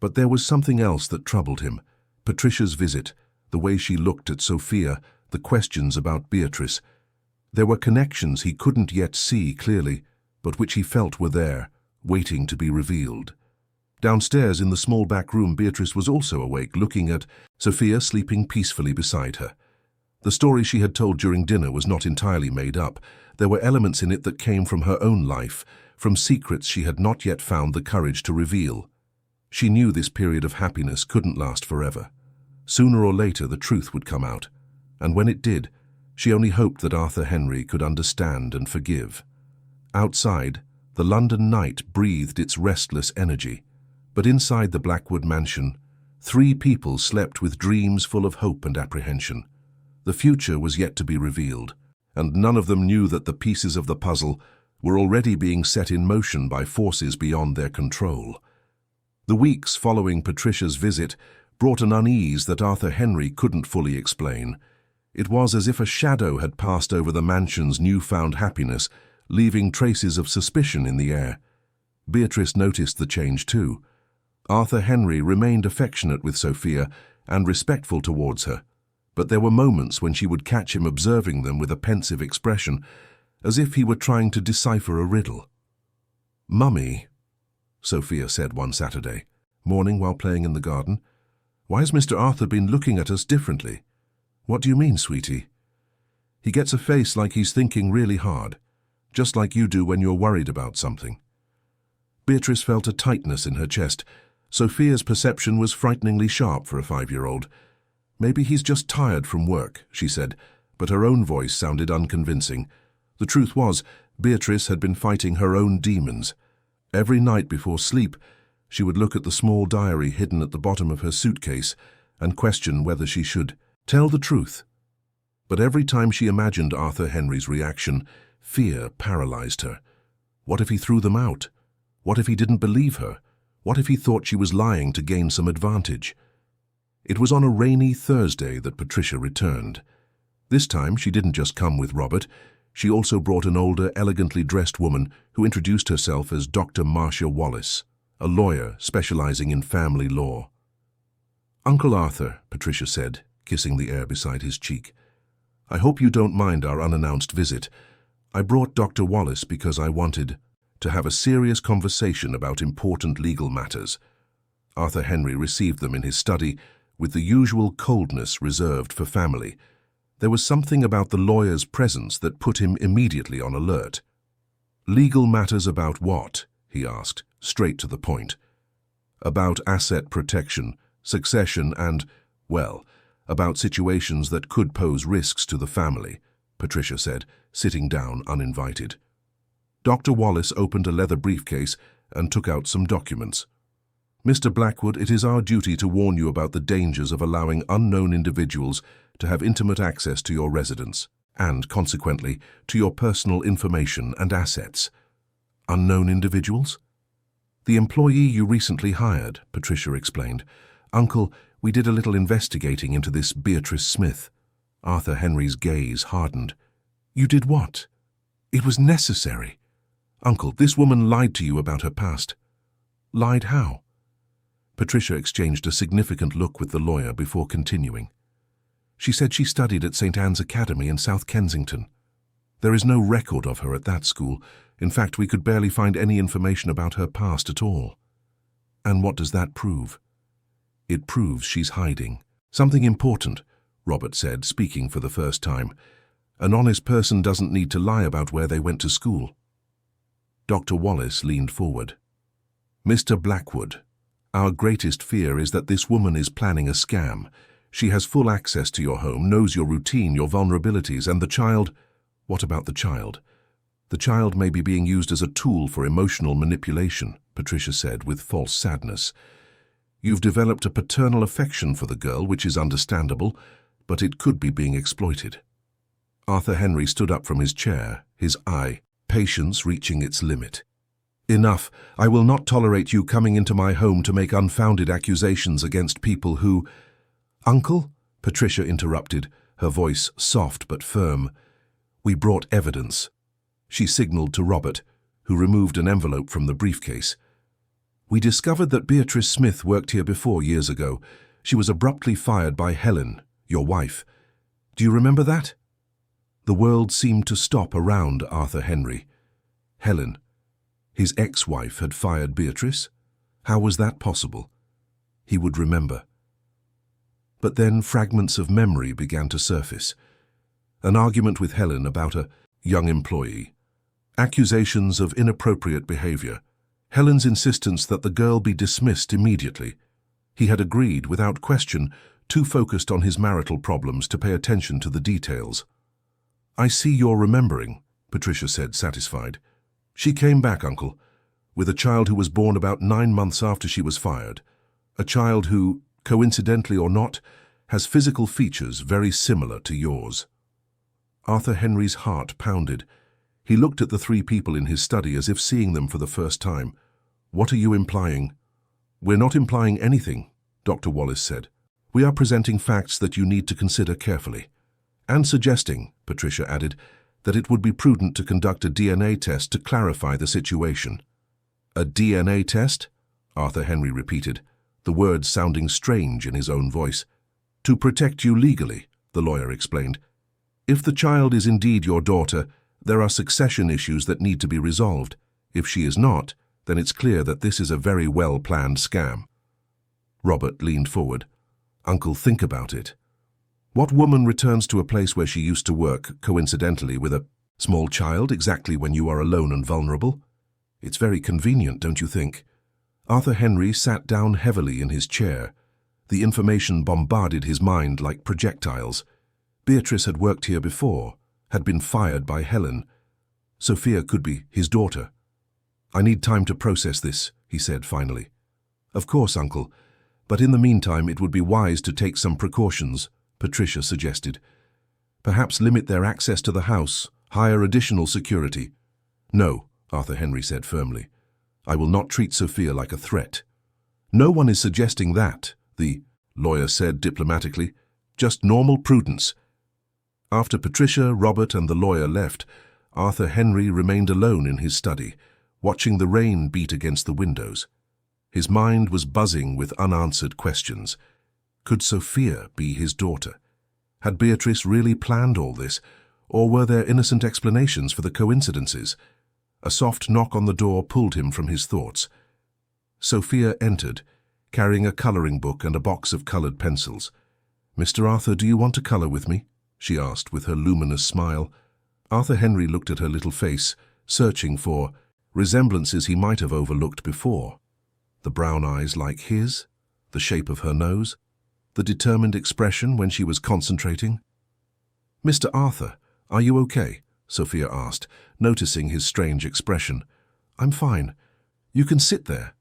But there was something else that troubled him. Patricia's visit, the way she looked at Sophia, the questions about Beatrice. There were connections he couldn't yet see clearly, but which he felt were there, waiting to be revealed. Downstairs in the small back room, Beatrice was also awake, looking at Sophia sleeping peacefully beside her. The story she had told during dinner was not entirely made up. There were elements in it that came from her own life, from secrets she had not yet found the courage to reveal. She knew this period of happiness couldn't last forever. Sooner or later the truth would come out, and when it did, she only hoped that Arthur Henry could understand and forgive. Outside, the London night breathed its restless energy, but inside the Blackwood mansion, 3 people slept with dreams full of hope and apprehension. The future was yet to be revealed, and none of them knew that the pieces of the puzzle were already being set in motion by forces beyond their control. The weeks following Patricia's visit brought an unease that Arthur Henry couldn't fully explain. It was as if a shadow had passed over the mansion's newfound happiness, leaving traces of suspicion in the air. Beatrice noticed the change too. Arthur Henry remained affectionate with Sophia and respectful towards her, but there were moments when she would catch him observing them with a pensive expression, as if he were trying to decipher a riddle. "Mummy," Sophia said one Saturday morning while playing in the garden, "why has Mr. Arthur been looking at us differently?" "What do you mean, sweetie?" "He gets a face like he's thinking really hard, just like you do when you're worried about something." Beatrice felt a tightness in her chest. Sophia's perception was frighteningly sharp for a 5-year-old. "Maybe he's just tired from work," she said, but her own voice sounded unconvincing. The truth was, Beatrice had been fighting her own demons. Every night before sleep, she would look at the small diary hidden at the bottom of her suitcase and question whether she should tell the truth. But every time she imagined Arthur Henry's reaction, fear paralyzed her. What if he threw them out? What if he didn't believe her? What if he thought she was lying to gain some advantage? It was on a rainy Thursday that Patricia returned. This time she didn't just come with Robert. She also brought an older, elegantly dressed woman who introduced herself as Dr. Marcia Wallace, a lawyer specializing in family law. "Uncle Arthur," Patricia said, kissing the air beside his cheek, "I hope you don't mind our unannounced visit. I brought Dr. Wallace because I wanted to have a serious conversation about important legal matters." Arthur Henry received them in his study with the usual coldness reserved for family. There was something about the lawyer's presence that put him immediately on alert. "Legal matters about what?" he asked, straight to the point. "About asset protection, succession and, well, about situations that could pose risks to the family," Patricia said, sitting down uninvited. Dr. Wallace opened a leather briefcase and took out some documents. "Mr. Blackwood, it is our duty to warn you about the dangers of allowing unknown individuals to have intimate access to your residence, and, consequently, to your personal information and assets." "Unknown individuals?" "The employee you recently hired," Patricia explained. "Uncle, we did a little investigating into this Beatrice Smith." Arthur Henry's gaze hardened. "You did what?" "It was necessary." "Uncle, this woman lied to you about her past." "Lied how?" Patricia exchanged a significant look with the lawyer before continuing. "She said she studied at St. Anne's Academy in South Kensington. There is no record of her at that school, In fact, we could barely find any information about her past at all. And what does that prove? It proves she's hiding. Something important, Robert said, speaking for the first time. An honest person doesn't need to lie about where they went to school. Dr. Wallace leaned forward. Mr. Blackwood, our greatest fear is that this woman is planning a scam. She has full access to your home, knows your routine, your vulnerabilities, and the child— What about the child? The child may be being used as a tool for emotional manipulation, Patricia said with false sadness. You've developed a paternal affection for the girl, which is understandable, but it could be being exploited. Arthur Henry stood up from his chair, his patience reaching its limit. Enough. I will not tolerate you coming into my home to make unfounded accusations against people who— Uncle? Patricia interrupted, her voice soft but firm. We brought evidence. She signaled to Robert, who removed an envelope from the briefcase. We discovered that Beatrice Smith worked here before years ago. She was abruptly fired by Helen, your wife. Do you remember that? The world seemed to stop around Arthur Henry. Helen, his ex-wife, had fired Beatrice? How was that possible? He would remember. But then fragments of memory began to surface. An argument with Helen about a young employee. Accusations of inappropriate behavior. Helen's insistence that the girl be dismissed immediately. He had agreed, without question, too focused on his marital problems to pay attention to the details. I see you're remembering, Patricia said, satisfied. She came back, Uncle, with a child who was born about 9 months after she was fired. A child who, coincidentally or not, has physical features very similar to yours. Arthur Henry's heart pounded. He looked at the 3 people in his study as if seeing them for the first time. What are you implying? We're not implying anything, Dr. Wallace said. We are presenting facts that you need to consider carefully. And suggesting, Patricia added, that it would be prudent to conduct a DNA test to clarify the situation. A DNA test? Arthur Henry repeated, the words sounding strange in his own voice. To protect you legally, the lawyer explained. If the child is indeed your daughter, there are succession issues that need to be resolved. If she is not, then it's clear that this is a very well-planned scam. Robert leaned forward. Uncle, think about it. What woman returns to a place where she used to work, coincidentally, with a small child exactly when you are alone and vulnerable? It's very convenient, don't you think? Arthur Henry sat down heavily in his chair. The information bombarded his mind like projectiles. Beatrice had worked here before, had been fired by Helen. Sophia could be his daughter. I need time to process this, he said finally. Of course, Uncle, but in the meantime it would be wise to take some precautions, Patricia suggested. Perhaps limit their access to the house, hire additional security. No, Arthur Henry said firmly. I will not treat Sophia like a threat. No one is suggesting that, the lawyer said diplomatically. Just normal prudence. After Patricia, Robert, and the lawyer left, Arthur Henry remained alone in his study, watching the rain beat against the windows. His mind was buzzing with unanswered questions. Could Sophia be his daughter? Had Beatrice really planned all this, or were there innocent explanations for the coincidences? A soft knock on the door pulled him from his thoughts. Sophia entered, carrying a colouring book and a box of coloured pencils. Mr. Arthur, do you want to colour with me? She asked with her luminous smile. Arthur Henry looked at her little face, searching for resemblances he might have overlooked before. The brown eyes like his, the shape of her nose, the determined expression when she was concentrating. Mr. Arthur, are you okay? Sophia asked, noticing his strange expression. I'm fine. You can sit there.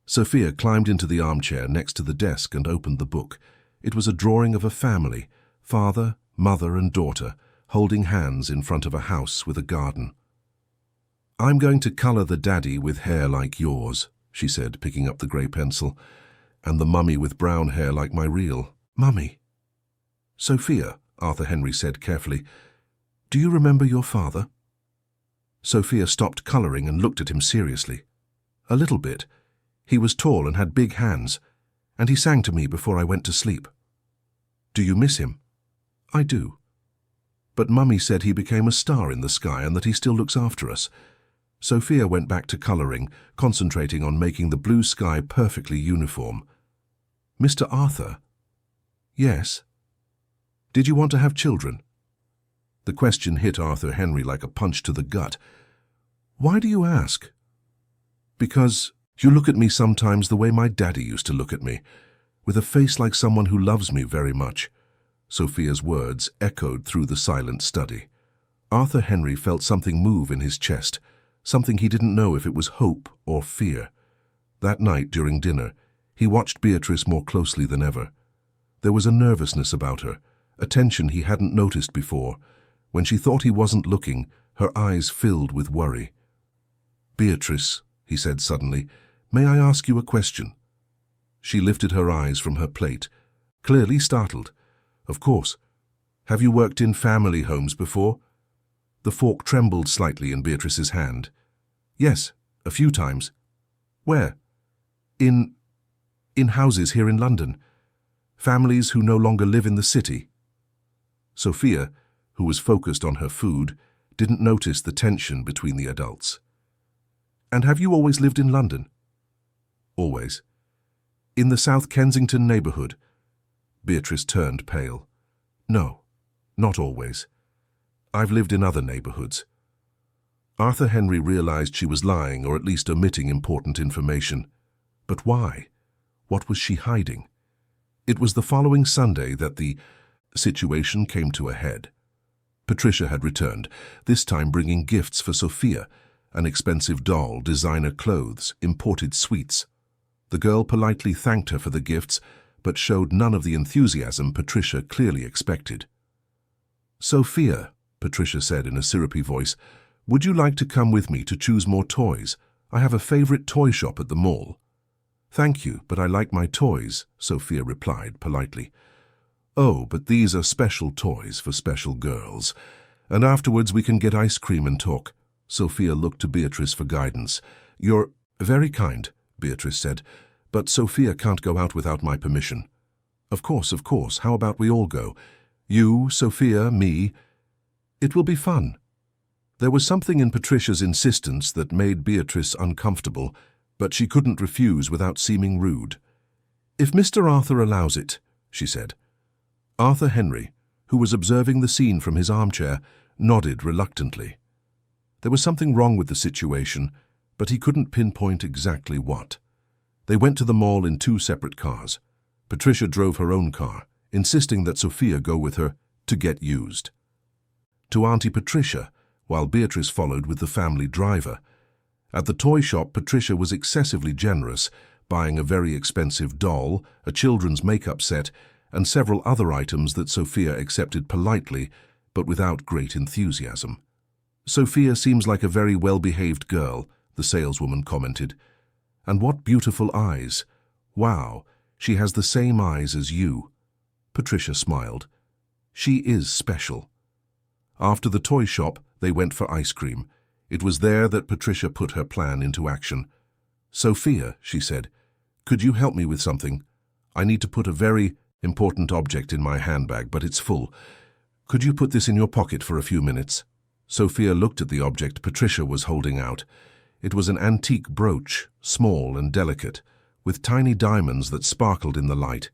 Sophia climbed into the armchair next to the desk and opened the book. It was a drawing of a family, father, mother, and daughter, holding hands in front of a house with a garden. I'm going to colour the daddy with hair like yours, she said, picking up the grey pencil, and the mummy with brown hair like my real. Mummy. Sophia, Arthur Henry said carefully, do you remember your father? Sophia stopped colouring and looked at him seriously. A little bit. He was tall and had big hands, and he sang to me before I went to sleep. Do you miss him? I do. But Mummy said he became a star in the sky and that he still looks after us. Sophia went back to colouring, concentrating on making the blue sky perfectly uniform. "Mr. Arthur?" "Yes." "Did you want to have children?" The question hit Arthur Henry like a punch to the gut. "Why do you ask?" "Because you look at me sometimes the way my daddy used to look at me, with a face like someone who loves me very much." Sophia's words echoed through the silent study. Arthur Henry felt something move in his chest, something he didn't know if it was hope or fear. That night, during dinner, he watched Beatrice more closely than ever. There was a nervousness about her, a tension he hadn't noticed before. When she thought he wasn't looking, her eyes filled with worry. "Beatrice," he said suddenly, "may I ask you a question?" She lifted her eyes from her plate, clearly startled. "Of course. Have you worked in family homes before?" The fork trembled slightly in Beatrice's hand. "Yes, a few times." "Where?" In houses here in London. Families who no longer live in the city." Sophia, who was focused on her food, didn't notice the tension between the adults. "And have you always lived in London?" "Always." "In the South Kensington neighbourhood?" Beatrice turned pale. "No, not always. I've lived in other neighbourhoods." Arthur Henry realised she was lying, or at least omitting important information. But why? What was she hiding? It was the following Sunday that the situation came to a head. Patricia had returned, this time bringing gifts for Sophia, an expensive doll, designer clothes, imported sweets. The girl politely thanked her for the gifts, but showed none of the enthusiasm Patricia clearly expected. "Sophia," Patricia said in a syrupy voice, "would you like to come with me to choose more toys? I have a favorite toy shop at the mall." "Thank you, but I like my toys," Sophia replied politely. "Oh, but these are special toys for special girls. And afterwards we can get ice cream and talk." Sophia looked to Beatrice for guidance. "You're very kind," Beatrice said, "but Sophia can't go out without my permission." Of course. How about we all go? You, Sophia, me. It will be fun." There was something in Patricia's insistence that made Beatrice uncomfortable, but she couldn't refuse without seeming rude. "If Mr. Arthur allows it," she said. Arthur Henry, who was observing the scene from his armchair, nodded reluctantly. There was something wrong with the situation, but he couldn't pinpoint exactly what. They went to the mall in 2 separate cars. Patricia drove her own car, insisting that Sophia go with her to get used. To Auntie Patricia, while Beatrice followed with the family driver. At the toy shop, Patricia was excessively generous, buying a very expensive doll, a children's makeup set, and several other items that Sophia accepted politely, but without great enthusiasm. "Sophia seems like a very well-behaved girl," the saleswoman commented. "And what beautiful eyes. Wow, she has the same eyes as you." Patricia smiled. "She is special." After the toy shop, they went for ice cream. It was there that Patricia put her plan into action. "Sophia," she said, "could you help me with something? I need to put a very important object in my handbag, but it's full. Could you put this in your pocket for a few minutes?" Sophia looked at the object Patricia was holding out. It was an antique brooch, small and delicate, with tiny diamonds that sparkled in the light.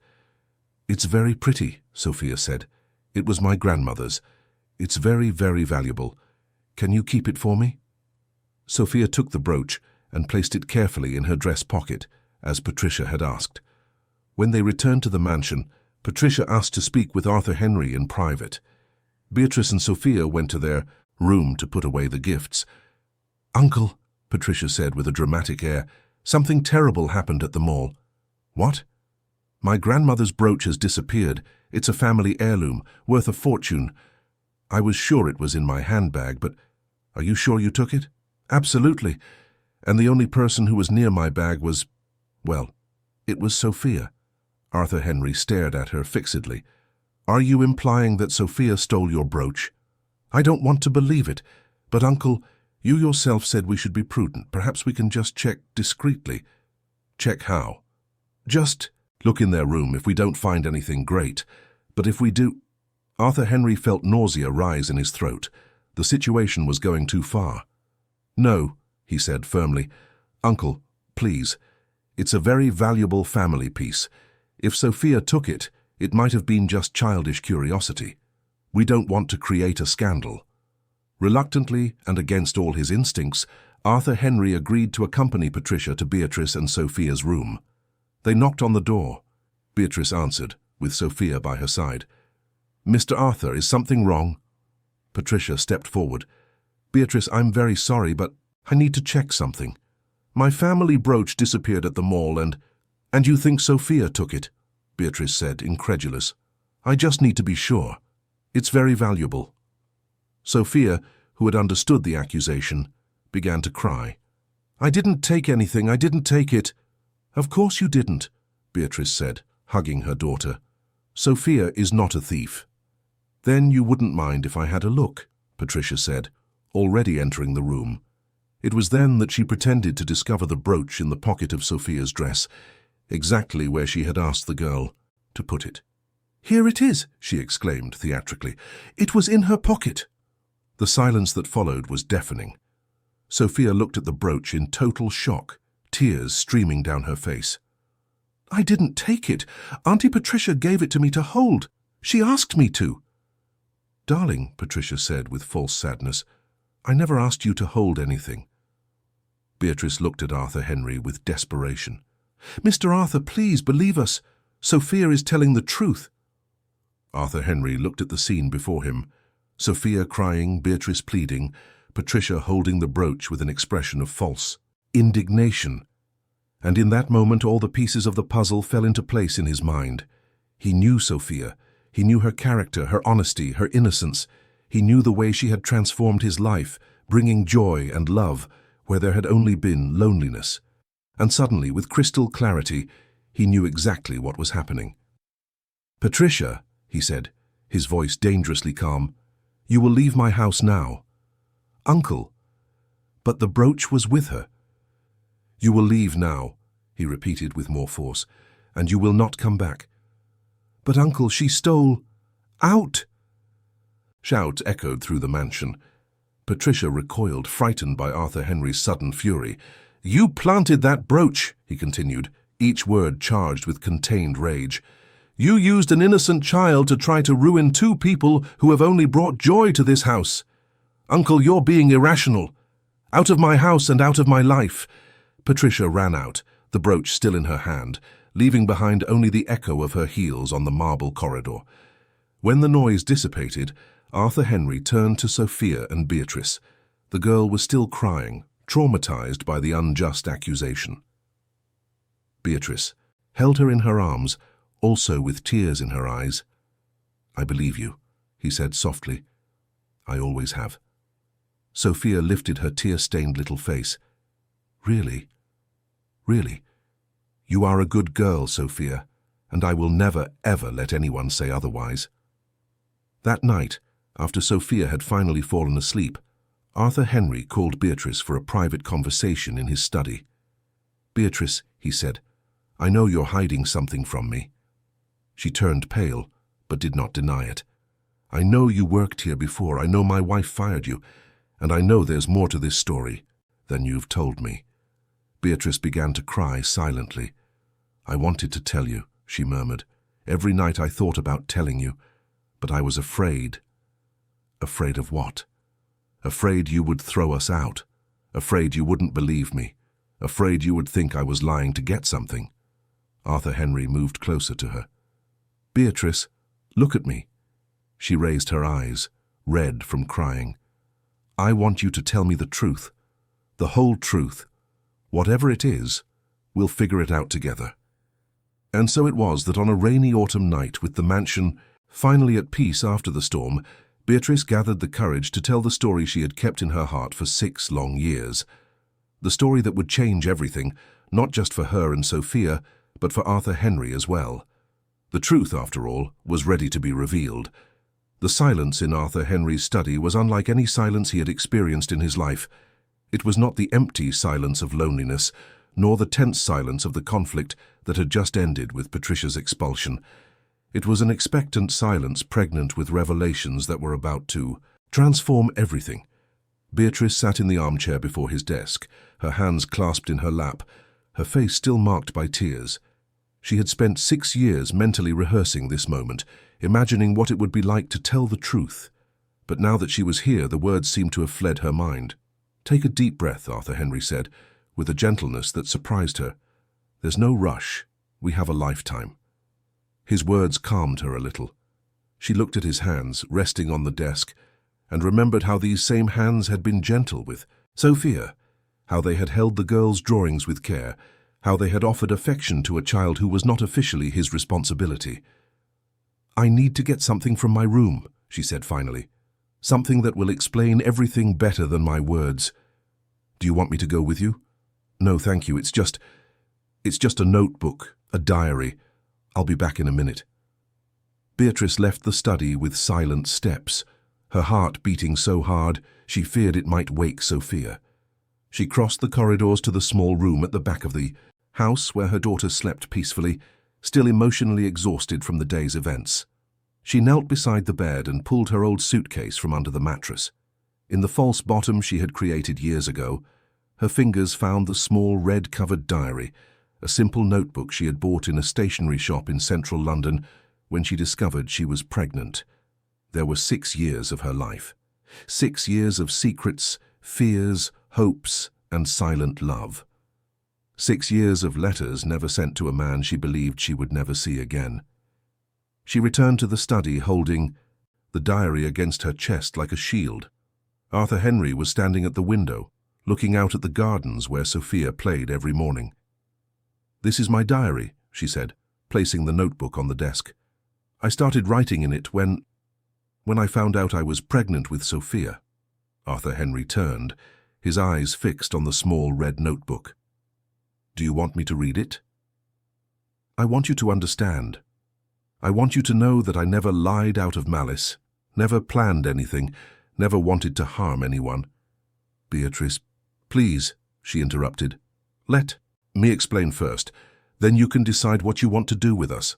"It's very pretty," Sophia said. "It was my grandmother's. It's very, very valuable. Can you keep it for me?" Sophia took the brooch and placed it carefully in her dress pocket, as Patricia had asked. When they returned to the mansion, Patricia asked to speak with Arthur Henry in private. Beatrice and Sophia went to their room to put away the gifts. "Uncle," Patricia said with a dramatic air, "something terrible happened at the mall." "What?" "My grandmother's brooch has disappeared. It's a family heirloom, worth a fortune. I was sure it was in my handbag, but are you sure you took it?" "Absolutely. And the only person who was near my bag was, well, it was Sophia." Arthur Henry stared at her fixedly. "Are you implying that Sophia stole your brooch?" "I don't want to believe it. But, Uncle, you yourself said we should be prudent. Perhaps we can just check discreetly." "Check how?" "Just look in their room. If we don't find anything, great. But if we do—" Arthur Henry felt nausea rise in his throat. The situation was going too far. "No," he said firmly. "Uncle, please. It's a very valuable family piece. If Sophia took it, it might have been just childish curiosity. We don't want to create a scandal." Reluctantly and against all his instincts, Arthur Henry agreed to accompany Patricia to Beatrice and Sophia's room. They knocked on the door. Beatrice answered, with Sophia by her side. "Mr. Arthur, is something wrong?" Patricia stepped forward. "Beatrice, I'm very sorry, but I need to check something. My family brooch disappeared at the mall and you think Sophia took it?" Beatrice said, incredulous. "I just need to be sure. It's very valuable." Sophia, who had understood the accusation, began to cry. "I didn't take anything, I didn't take it." "Of course you didn't," Beatrice said, hugging her daughter. "Sophia is not a thief." "Then you wouldn't mind if I had a look," Patricia said, already entering the room. It was then that she pretended to discover the brooch in the pocket of Sophia's dress, exactly where she had asked the girl to put it. "Here it is," she exclaimed theatrically. "It was in her pocket." The silence that followed was deafening. Sophia looked at the brooch in total shock, tears streaming down her face. "I didn't take it. Auntie Patricia gave it to me to hold. She asked me to." "Darling," Patricia said with false sadness, "I never asked you to hold anything." Beatrice looked at Arthur Henry with desperation. "Mr. Arthur, please believe us. Sophia is telling the truth." Arthur Henry looked at the scene before him, Sophia crying, Beatrice pleading, Patricia holding the brooch with an expression of false indignation. And in that moment all the pieces of the puzzle fell into place in his mind. He knew Sophia. He knew her character, her honesty, her innocence. He knew the way she had transformed his life, bringing joy and love where there had only been loneliness. And suddenly, with crystal clarity, he knew exactly what was happening. "Patricia," he said, his voice dangerously calm, "you will leave my house now." "Uncle." But the brooch was with her. "You will leave now," he repeated with more force, "and you will not come back." "But uncle, she stole—" "Out!" Shouts echoed through the mansion. Patricia recoiled, frightened by Arthur Henry's sudden fury. "You planted that brooch," he continued, each word charged with contained rage. "You used an innocent child to try to ruin two people who have only brought joy to this house. Uncle, you're being irrational. Out of my house and out of my life." Patricia ran out, the brooch still in her hand, leaving behind only the echo of her heels on the marble corridor. When the noise dissipated, Arthur Henry turned to Sophia and Beatrice. The girl was still crying, traumatized by the unjust accusation. Beatrice held her in her arms, also with tears in her eyes. "I believe you," he said softly. "I always have." Sophia lifted her tear-stained little face. "Really? Really? You are a good girl, Sophia, and I will never, ever let anyone say otherwise." That night, after Sophia had finally fallen asleep, Arthur Henry called Beatrice for a private conversation in his study. "Beatrice," he said, "I know you're hiding something from me." She turned pale, but did not deny it. "I know you worked here before, I know my wife fired you, and I know there's more to this story than you've told me." Beatrice began to cry silently. "I wanted to tell you," she murmured. "Every night I thought about telling you, but I was afraid." "Afraid of what?" "Afraid you would throw us out. Afraid you wouldn't believe me. Afraid you would think I was lying to get something." Arthur Henry moved closer to her. "Beatrice, look at me." She raised her eyes, red from crying. "I want you to tell me the truth. The whole truth. Whatever it is, we'll figure it out together." And so it was that on a rainy autumn night, with the mansion finally at peace after the storm, Beatrice gathered the courage to tell the story she had kept in her heart for 6 long years. The story that would change everything, not just for her and Sophia, but for Arthur Henry as well. The truth, after all, was ready to be revealed. The silence in Arthur Henry's study was unlike any silence he had experienced in his life. It was not the empty silence of loneliness, nor the tense silence of the conflict that had just ended with Patricia's expulsion. It was an expectant silence pregnant with revelations that were about to transform everything. Beatrice sat in the armchair before his desk, her hands clasped in her lap, her face still marked by tears. She had spent 6 years mentally rehearsing this moment, imagining what it would be like to tell the truth. But now that she was here, the words seemed to have fled her mind. "Take a deep breath," Arthur Henry said, with a gentleness that surprised her. "There's no rush. We have a lifetime." His words calmed her a little. She looked at his hands, resting on the desk, and remembered how these same hands had been gentle with Sophia, how they had held the girl's drawings with care, how they had offered affection to a child who was not officially his responsibility. "I need to get something from my room," she said finally. "Something that will explain everything better than my words. Do you want me to go with you?" "No, thank you. It's just a notebook, a diary. I'll be back in a minute." Beatrice left the study with silent steps, her heart beating so hard she feared it might wake Sophia. She crossed the corridors to the small room at the back of the house where her daughter slept peacefully, still emotionally exhausted from the day's events. She knelt beside the bed and pulled her old suitcase from under the mattress. In the false bottom she had created years ago, her fingers found the small red-covered diary, a simple notebook she had bought in a stationery shop in central London when she discovered she was pregnant. There were 6 years of her life. 6 years of secrets, fears, hopes, and silent love. 6 years of letters never sent to a man she believed she would never see again. She returned to the study holding the diary against her chest like a shield. Arthur Henry was standing at the window, looking out at the gardens where Sophia played every morning. "This is my diary," she said, placing the notebook on the desk. "I started writing in it when I found out I was pregnant with Sophia." Arthur Henry turned, his eyes fixed on the small red notebook. "Do you want me to read it?" "I want you to understand. I want you to know that I never lied out of malice, never planned anything, never wanted to harm anyone." "Beatrice, please," she interrupted. "Let me explain first, then you can decide what you want to do with us."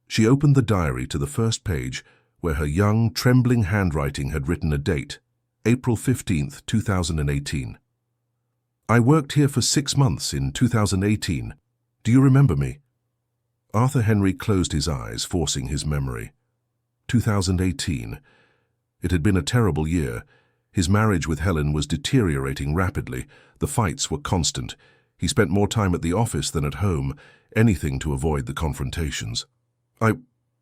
She opened the diary to the first page, where her young, trembling handwriting had written a date, April 15th, 2018. "I worked here for 6 months in 2018. Do you remember me?" Arthur Henry closed his eyes, forcing his memory. 2018. It had been a terrible year. His marriage with Helen was deteriorating rapidly. The fights were constant. He spent more time at the office than at home, anything to avoid the confrontations. I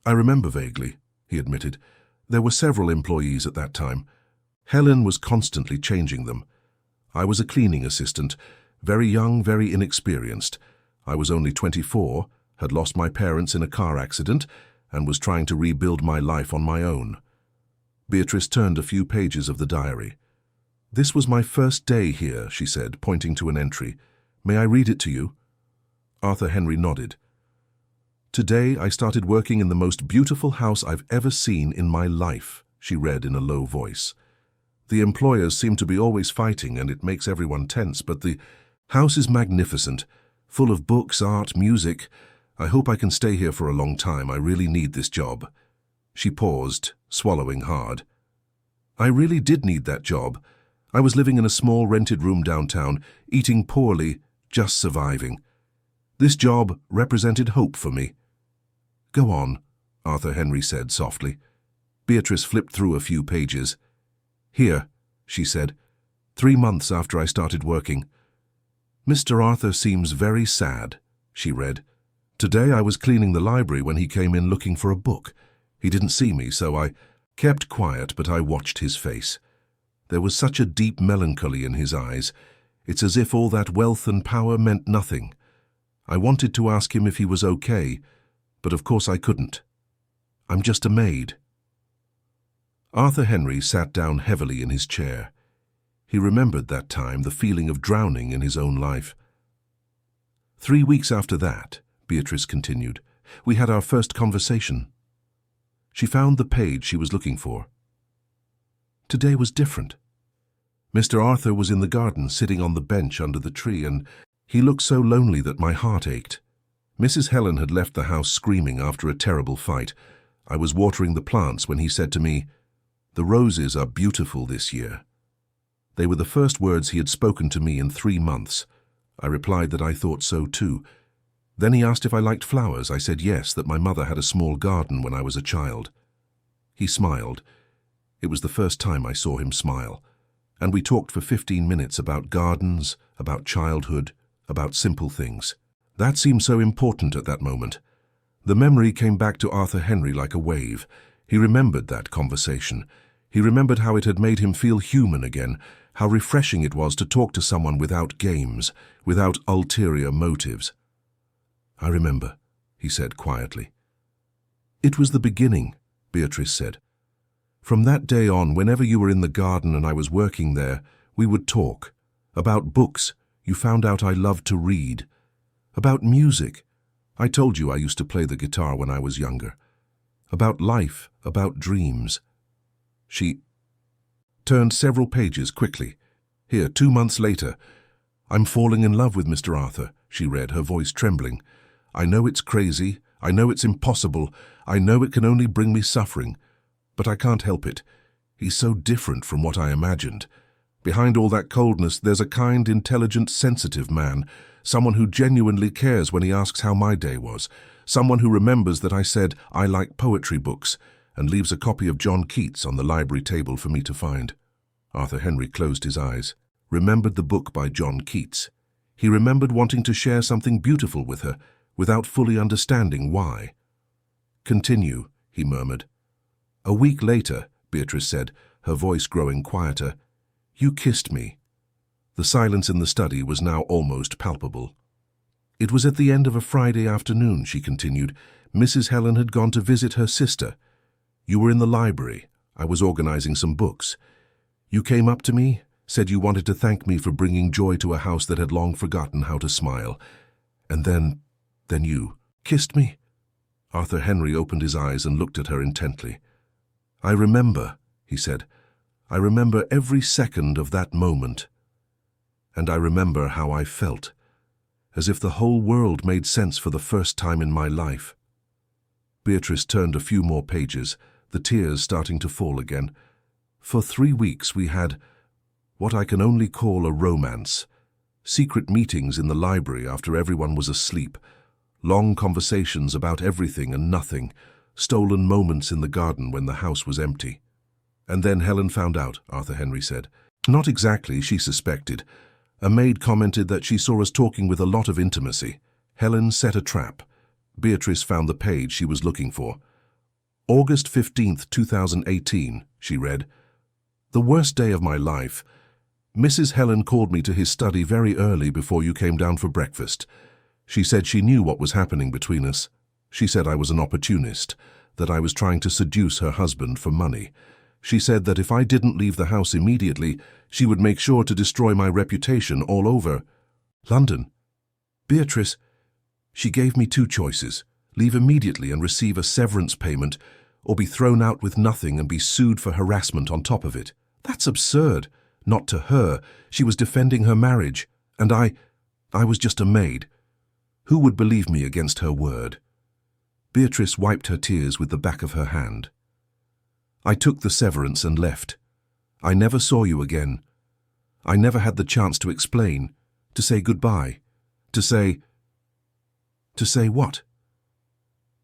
remember vaguely," he admitted. "There were several employees at that time. Helen was constantly changing them. I was a cleaning assistant, very young, very inexperienced. I was only 24, had lost my parents in a car accident, and was trying to rebuild my life on my own." Beatrice turned a few pages of the diary. "This was my first day here," she said, pointing to an entry. "May I read it to you?" Arthur Henry nodded. "Today I started working in the most beautiful house I've ever seen in my life," she read in a low voice. "The employers seem to be always fighting, and it makes everyone tense, but the house is magnificent, full of books, art, music. I hope I can stay here for a long time. I really need this job." She paused, swallowing hard. "I really did need that job. I was living in a small rented room downtown, eating poorly, just surviving. This job represented hope for me." "Go on," Arthur Henry said softly. Beatrice flipped through a few pages. "Here," she said, 3 months after I started working. "Mr. Arthur seems very sad," she read. "Today I was cleaning the library when he came in looking for a book. He didn't see me, so I kept quiet, but I watched his face. There was such a deep melancholy in his eyes. It's as if all that wealth and power meant nothing. I wanted to ask him if he was okay, but of course I couldn't. I'm just a maid." Arthur Henry sat down heavily in his chair. He remembered that time, the feeling of drowning in his own life. 3 weeks after that," Beatrice continued, "we had our first conversation." She found the page she was looking for. "Today was different. Mr. Arthur was in the garden, sitting on the bench under the tree, and he looked so lonely that my heart ached. Mrs. Helen had left the house screaming after a terrible fight. I was watering the plants when he said to me, 'The roses are beautiful this year.' They were the first words he had spoken to me in 3 months. I replied that I thought so too. Then he asked if I liked flowers. I said yes, that my mother had a small garden when I was a child. He smiled. It was the first time I saw him smile. And we talked for 15 minutes about gardens, about childhood, about simple things. That seemed so important at that moment. The memory came back to Arthur Henry like a wave. He remembered that conversation. He remembered how it had made him feel human again, how refreshing it was to talk to someone without games, without ulterior motives. "I remember," he said quietly. "It was the beginning," Beatrice said. "From that day on, whenever you were in the garden and I was working there, we would talk. About books. You found out I loved to read. About music. I told you I used to play the guitar when I was younger. About life, about dreams." She turned several pages quickly. Here, 2 months later. "I'm falling in love with Mr. Arthur," she read, her voice trembling. "I know it's crazy. I know it's impossible. I know it can only bring me suffering. But I can't help it. He's so different from what I imagined. Behind all that coldness, there's a kind, intelligent, sensitive man, someone who genuinely cares when he asks how my day was, someone who remembers that I said I like poetry books, and leaves a copy of John Keats on the library table for me to find." Arthur Henry closed his eyes, remembered the book by John Keats. He remembered wanting to share something beautiful with her, without fully understanding why. "Continue," he murmured. "A week later," Beatrice said, her voice growing quieter, "you kissed me." The silence in the study was now almost palpable. "It was at the end of a Friday afternoon," she continued. "Mrs. Helen had gone to visit her sister. You were in the library. I was organizing some books. You came up to me, said you wanted to thank me for bringing joy to a house that had long forgotten how to smile. And then you kissed me." Arthur Henry opened his eyes and looked at her intently. "I remember," he said. "I remember every second of that moment. And I remember how I felt, as if the whole world made sense for the first time in my life." Beatrice turned a few more pages, the tears starting to fall again. "For 3 weeks we had what I can only call a romance. Secret meetings in the library after everyone was asleep. Long conversations about everything and nothing. Stolen moments in the garden when the house was empty." "And then Helen found out," Arthur Henry said. "Not exactly, she suspected. A maid commented that she saw us talking with a lot of intimacy. Helen set a trap." Beatrice found the page she was looking for. "August 15th, 2018, she read. "The worst day of my life. Mrs. Helen called me to his study very early before you came down for breakfast. She said she knew what was happening between us. She said I was an opportunist, that I was trying to seduce her husband for money. She said that if I didn't leave the house immediately, she would make sure to destroy my reputation all over London. Beatrice, she gave me 2 choices: leave immediately and receive a severance payment, or be thrown out with nothing and be sued for harassment on top of it. That's absurd. Not to her. She was defending her marriage, and I was just a maid. Who would believe me against her word?" Beatrice wiped her tears with the back of her hand. "I took the severance and left. I never saw you again. I never had the chance to explain, to say goodbye, to say what?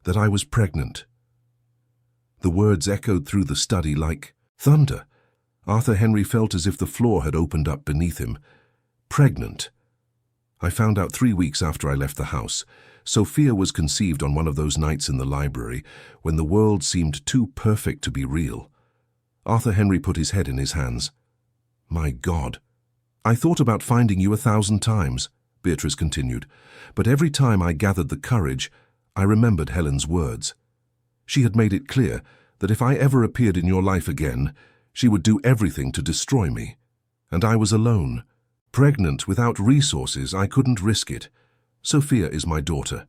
That I was pregnant." The words echoed through the study like thunder. Arthur Henry felt as if the floor had opened up beneath him. "Pregnant. I found out 3 weeks after I left the house. Sophia was conceived on one of those nights in the library when the world seemed too perfect to be real." Arthur Henry put his head in his hands. "My God. I thought about finding you 1,000 times, Beatrice continued, but every time I gathered the courage, I remembered Helen's words. She had made it clear that if I ever appeared in your life again, she would do everything to destroy me. And I was alone. Pregnant, without resources, I couldn't risk it. Sophia is my daughter."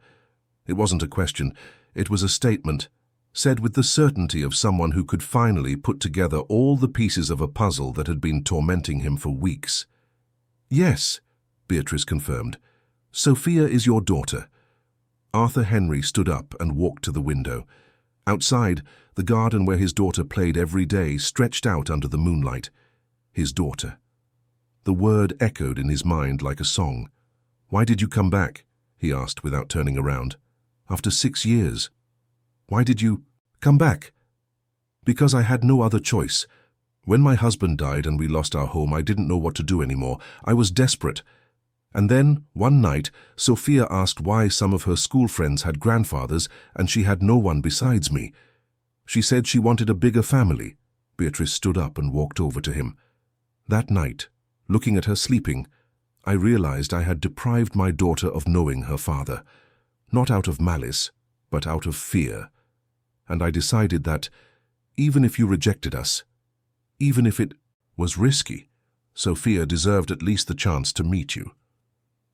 It wasn't a question, it was a statement, said with the certainty of someone who could finally put together all the pieces of a puzzle that had been tormenting him for weeks. "Yes," Beatrice confirmed. "Sophia is your daughter." Arthur Henry stood up and walked to the window. Outside, the garden where his daughter played every day stretched out under the moonlight. His daughter. The word echoed in his mind like a song. "Why did you come back?" he asked without turning around. "After 6 years. Why did you come back?" "Because I had no other choice. When my husband died and we lost our home, I didn't know what to do anymore. I was desperate. And then, one night, Sophia asked why some of her school friends had grandfathers and she had no one besides me. She said she wanted a bigger family." Beatrice stood up and walked over to him. "That night, looking at her sleeping, I realized I had deprived my daughter of knowing her father, not out of malice, but out of fear. And I decided that, even if you rejected us, even if it was risky, Sophia deserved at least the chance to meet you.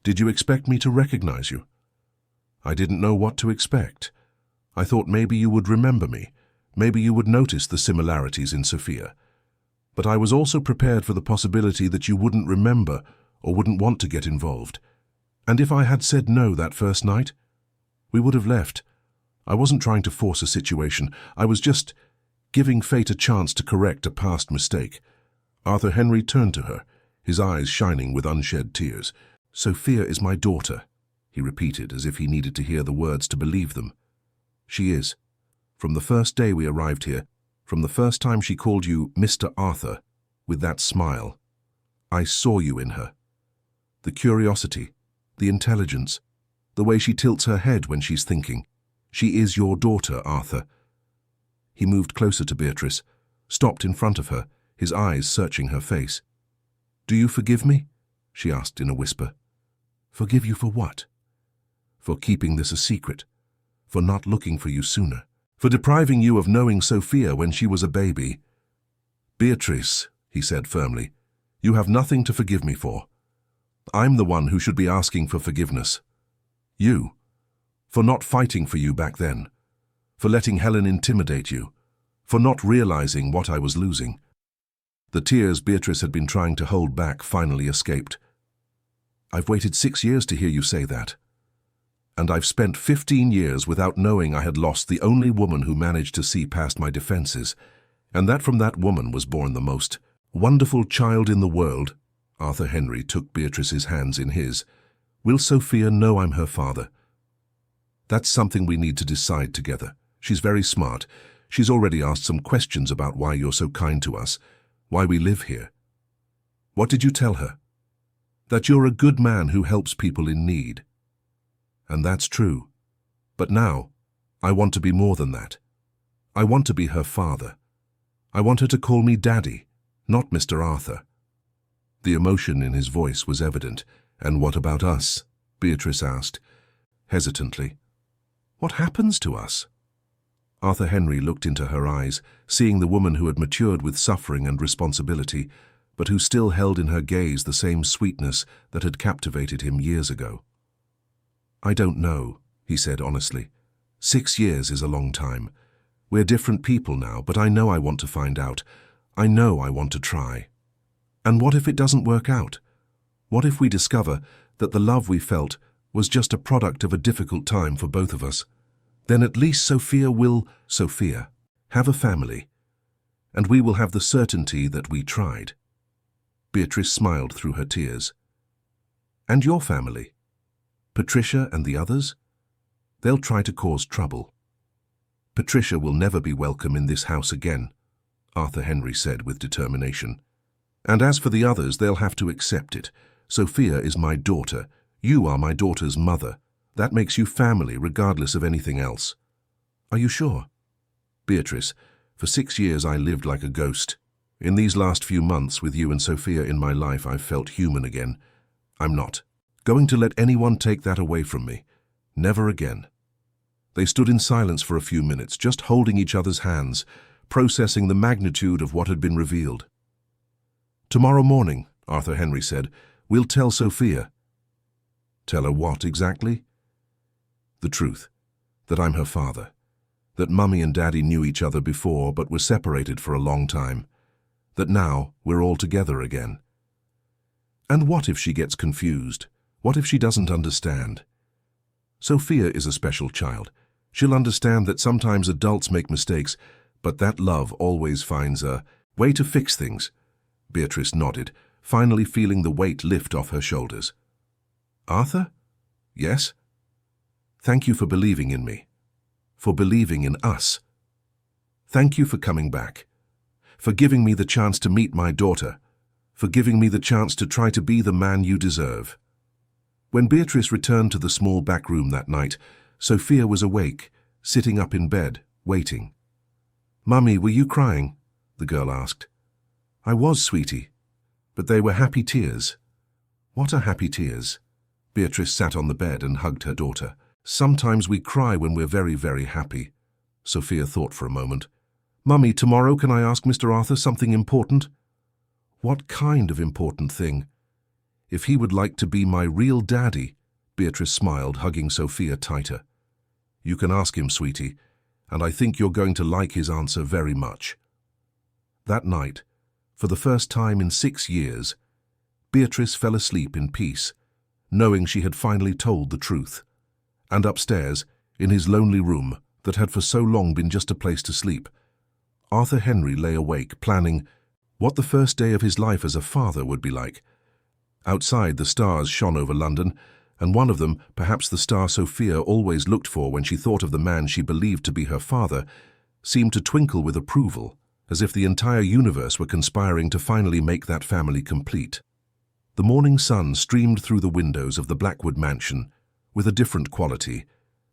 Did you expect me to recognize you?" "I didn't know what to expect. I thought maybe you would remember me, maybe you would notice the similarities in Sophia. But I was also prepared for the possibility that you wouldn't remember or wouldn't want to get involved. And if I had said no that first night, we would have left. I wasn't trying to force a situation. I was just giving fate a chance to correct a past mistake." Arthur Henry turned to her, his eyes shining with unshed tears. "Sophia is my daughter," he repeated as if he needed to hear the words to believe them. "She is. From the first day we arrived here, from the first time she called you Mr. Arthur, with that smile, I saw you in her. The curiosity, the intelligence, the way she tilts her head when she's thinking. She is your daughter, Arthur." He moved closer to Beatrice, stopped in front of her, his eyes searching her face. "Do you forgive me?" she asked in a whisper. "Forgive you for what?" "For keeping this a secret, for not looking for you sooner, for depriving you of knowing Sophia when she was a baby." "Beatrice," he said firmly, "you have nothing to forgive me for. I'm the one who should be asking for forgiveness. You, for not fighting for you back then, for letting Helen intimidate you, for not realizing what I was losing." The tears Beatrice had been trying to hold back finally escaped. "I've waited 6 years to hear you say that. And I've spent 15 years without knowing I had lost the only woman who managed to see past my defenses, and that from that woman was born the most wonderful child in the world." Arthur Henry took Beatrice's hands in his. "Will Sophia know I'm her father? That's something we need to decide together. She's very smart. She's already asked some questions about why you're so kind to us, why we live here." "What did you tell her?" "That you're a good man who helps people in need." "And that's true. But now, I want to be more than that. I want to be her father. I want her to call me Daddy, not Mr. Arthur." The emotion in his voice was evident. "And what about us?" Beatrice asked, hesitantly. "What happens to us?" Arthur Henry looked into her eyes, seeing the woman who had matured with suffering and responsibility, but who still held in her gaze the same sweetness that had captivated him years ago. "I don't know," he said honestly. 6 years is a long time. We're different people now, but I know I want to find out. I know I want to try. And what if it doesn't work out? What if we discover that the love we felt was just a product of a difficult time for both of us? Then at least Sophia have a family, and we will have the certainty that we tried." Beatrice smiled through her tears. "And your family? Patricia and the others? They'll try to cause trouble." "Patricia will never be welcome in this house again," Arthur Henry said with determination. "And as for the others, they'll have to accept it. Sophia is my daughter. You are my daughter's mother. That makes you family regardless of anything else." "Are you sure?" "Beatrice, for 6 years I lived like a ghost. In these last few months with you and Sophia in my life, I've felt human again. I'm not going to let anyone take that away from me. Never again." They stood in silence for a few minutes, just holding each other's hands, processing the magnitude of what had been revealed. "Tomorrow morning," Arthur Henry said, "we'll tell Sophia." "Tell her what exactly?" "The truth, that I'm her father, that Mummy and Daddy knew each other before but were separated for a long time, that now we're all together again." "And what if she gets confused? What if she doesn't understand?" "Sophia is a special child. She'll understand that sometimes adults make mistakes, but that love always finds a way to fix things." Beatrice nodded, finally feeling the weight lift off her shoulders. "Arthur? Yes? Thank you for believing in me. For believing in us. Thank you for coming back. For giving me the chance to meet my daughter. For giving me the chance to try to be the man you deserve." When Beatrice returned to the small back room that night, Sophia was awake, sitting up in bed, waiting. "Mummy, were you crying?" the girl asked. "I was, sweetie. But they were happy tears." "What are happy tears?" Beatrice sat on the bed and hugged her daughter. "Sometimes we cry when we're very, very happy." Sophia thought for a moment. "Mummy, tomorrow can I ask Mr. Arthur something important?" "What kind of important thing?" "If he would like to be my real daddy." Beatrice smiled, hugging Sophia tighter. "You can ask him, sweetie, and I think you're going to like his answer very much." That night, for the first time in 6 years, Beatrice fell asleep in peace, knowing she had finally told the truth. And upstairs, in his lonely room that had for so long been just a place to sleep, Arthur Henry lay awake, planning what the first day of his life as a father would be like. Outside, the stars shone over London, and one of them, perhaps the star Sophia always looked for when she thought of the man she believed to be her father, seemed to twinkle with approval, as if the entire universe were conspiring to finally make that family complete. The morning sun streamed through the windows of the Blackwood mansion with a different quality,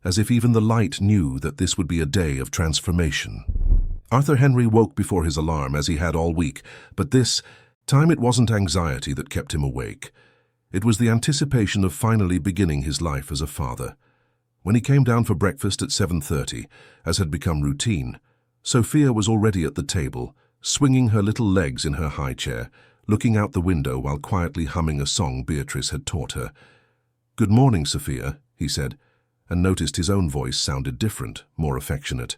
as if even the light knew that this would be a day of transformation. Arthur Henry woke before his alarm, as he had all week, but this time it wasn't anxiety that kept him awake. It was the anticipation of finally beginning his life as a father. When he came down for breakfast at 7:30, as had become routine, Sophia was already at the table, swinging her little legs in her high chair, looking out the window while quietly humming a song Beatrice had taught her. "Good morning, Sophia," he said, and noticed his own voice sounded different, more affectionate.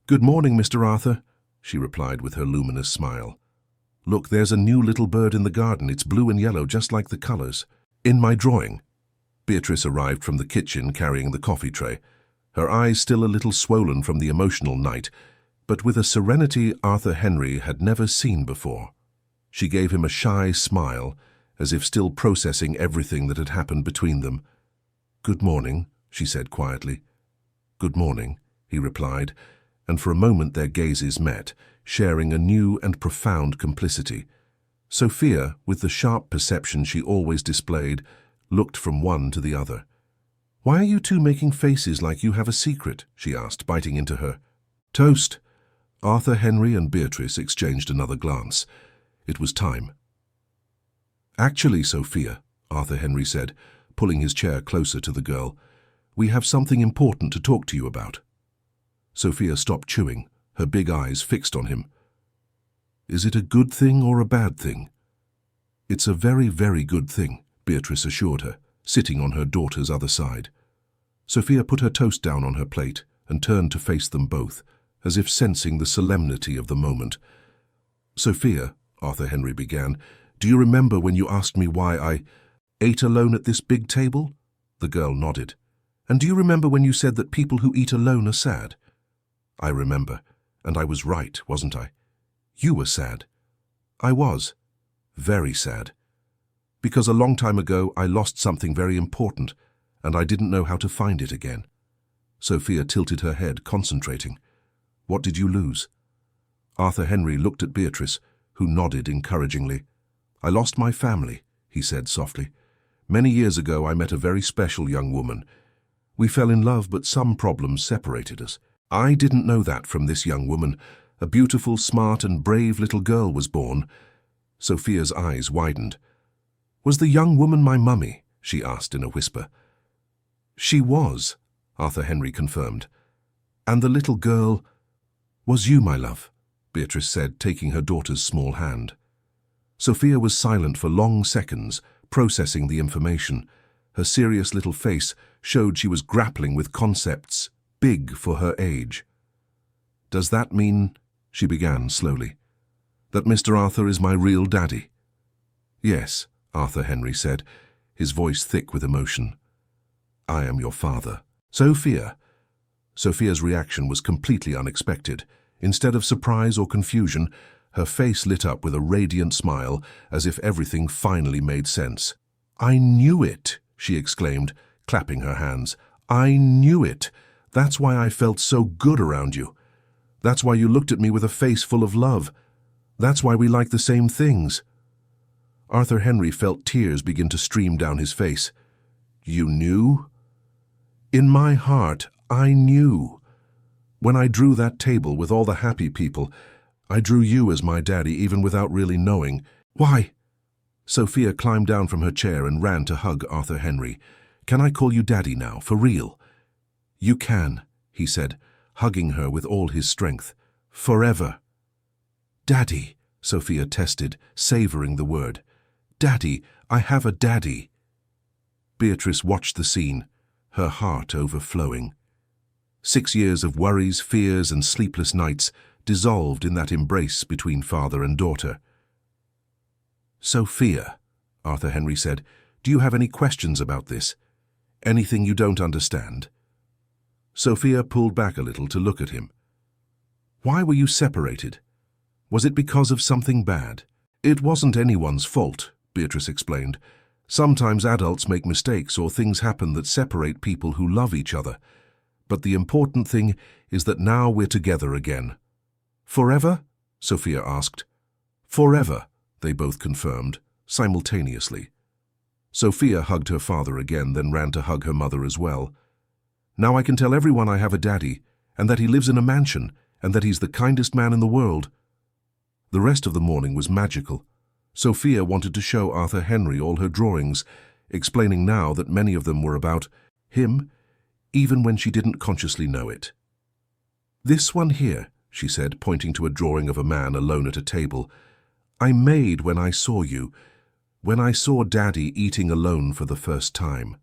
"Good morning, Mr. Arthur," she replied with her luminous smile. "Look, there's a new little bird in the garden. It's blue and yellow, just like the colors. In my drawing." Beatrice arrived from the kitchen carrying the coffee tray, her eyes still a little swollen from the emotional night, but with a serenity Arthur Henry had never seen before. She gave him a shy smile, as if still processing everything that had happened between them. "Good morning," she said quietly. "Good morning," he replied, and for a moment their gazes met, sharing a new and profound complicity. Sophia, with the sharp perception she always displayed, looked from one to the other. "Why are you two making faces like you have a secret?" she asked, biting into her toast. Arthur Henry and Beatrice exchanged another glance. It was time. "Actually, Sophia," Arthur Henry said, pulling his chair closer to the girl, "we have something important to talk to you about." Sophia stopped chewing, her big eyes fixed on him. "Is it a good thing or a bad thing?" "It's a very, very good thing," Beatrice assured her, sitting on her daughter's other side. Sophia put her toast down on her plate and turned to face them both, as if sensing the solemnity of the moment. "Sophia," Arthur Henry began, "do you remember when you asked me why I ate alone at this big table?" The girl nodded. "And do you remember when you said that people who eat alone are sad?" "I remember, and I was right, wasn't I?" "You were sad." "I was. Very sad. Because a long time ago I lost something very important, and I didn't know how to find it again." Sophia tilted her head, concentrating. "What did you lose?" Arthur Henry looked at Beatrice, who nodded encouragingly. "I lost my family," he said softly. "Many years ago I met a very special young woman. We fell in love, but some problems separated us. I didn't know that from this young woman. A beautiful, smart and brave little girl was born." Sophia's eyes widened. "Was the young woman my mummy?" she asked in a whisper. "She was," Arthur Henry confirmed. "And the little girl was you, my love," Beatrice said, taking her daughter's small hand. Sophia was silent for long seconds, processing the information. Her serious little face showed she was grappling with concepts big for her age. "Does that mean," she began slowly, "that Mr. Arthur is my real daddy?" "Yes," Arthur Henry said, his voice thick with emotion. "I am your father." "Sophia." Sophia's reaction was completely unexpected. Instead of surprise or confusion, Her face lit up with a radiant smile, as if everything finally made sense. "I knew it," she exclaimed, clapping her hands. "I knew it. That's why I felt so good around you. That's why you looked at me with a face full of love. That's why we like the same things." Arthur Henry felt tears begin to stream down his face. "You knew?" "In my heart, I knew. When I drew that table with all the happy people, I drew you as my daddy even without really knowing." "Why?" Sophia climbed down from her chair and ran to hug Arthur Henry. "Can I call you daddy now, for real?" "You can," he said, hugging her with all his strength. "Forever." "Daddy," Sophia tested, savoring the word. "Daddy, I have a daddy." Beatrice watched the scene, her heart overflowing. 6 years of worries, fears, and sleepless nights dissolved in that embrace between father and daughter. "Sophia," Arthur Henry said, "do you have any questions about this? Anything you don't understand?" Sophia pulled back a little to look at him. "Why were you separated? Was it because of something bad?" "It wasn't anyone's fault," Beatrice explained. "Sometimes adults make mistakes or things happen that separate people who love each other. But the important thing is that now we're together again." "Forever?" Sophia asked. "Forever," they both confirmed, simultaneously. Sophia hugged her father again, then ran to hug her mother as well. "Now I can tell everyone I have a daddy, and that he lives in a mansion, and that he's the kindest man in the world." The rest of the morning was magical. Sophia wanted to show Arthur Henry all her drawings, explaining now that many of them were about him, even when she didn't consciously know it. "This one here," she said, pointing to a drawing of a man alone at a table, "I made when I saw you, when I saw Daddy eating alone for the first time.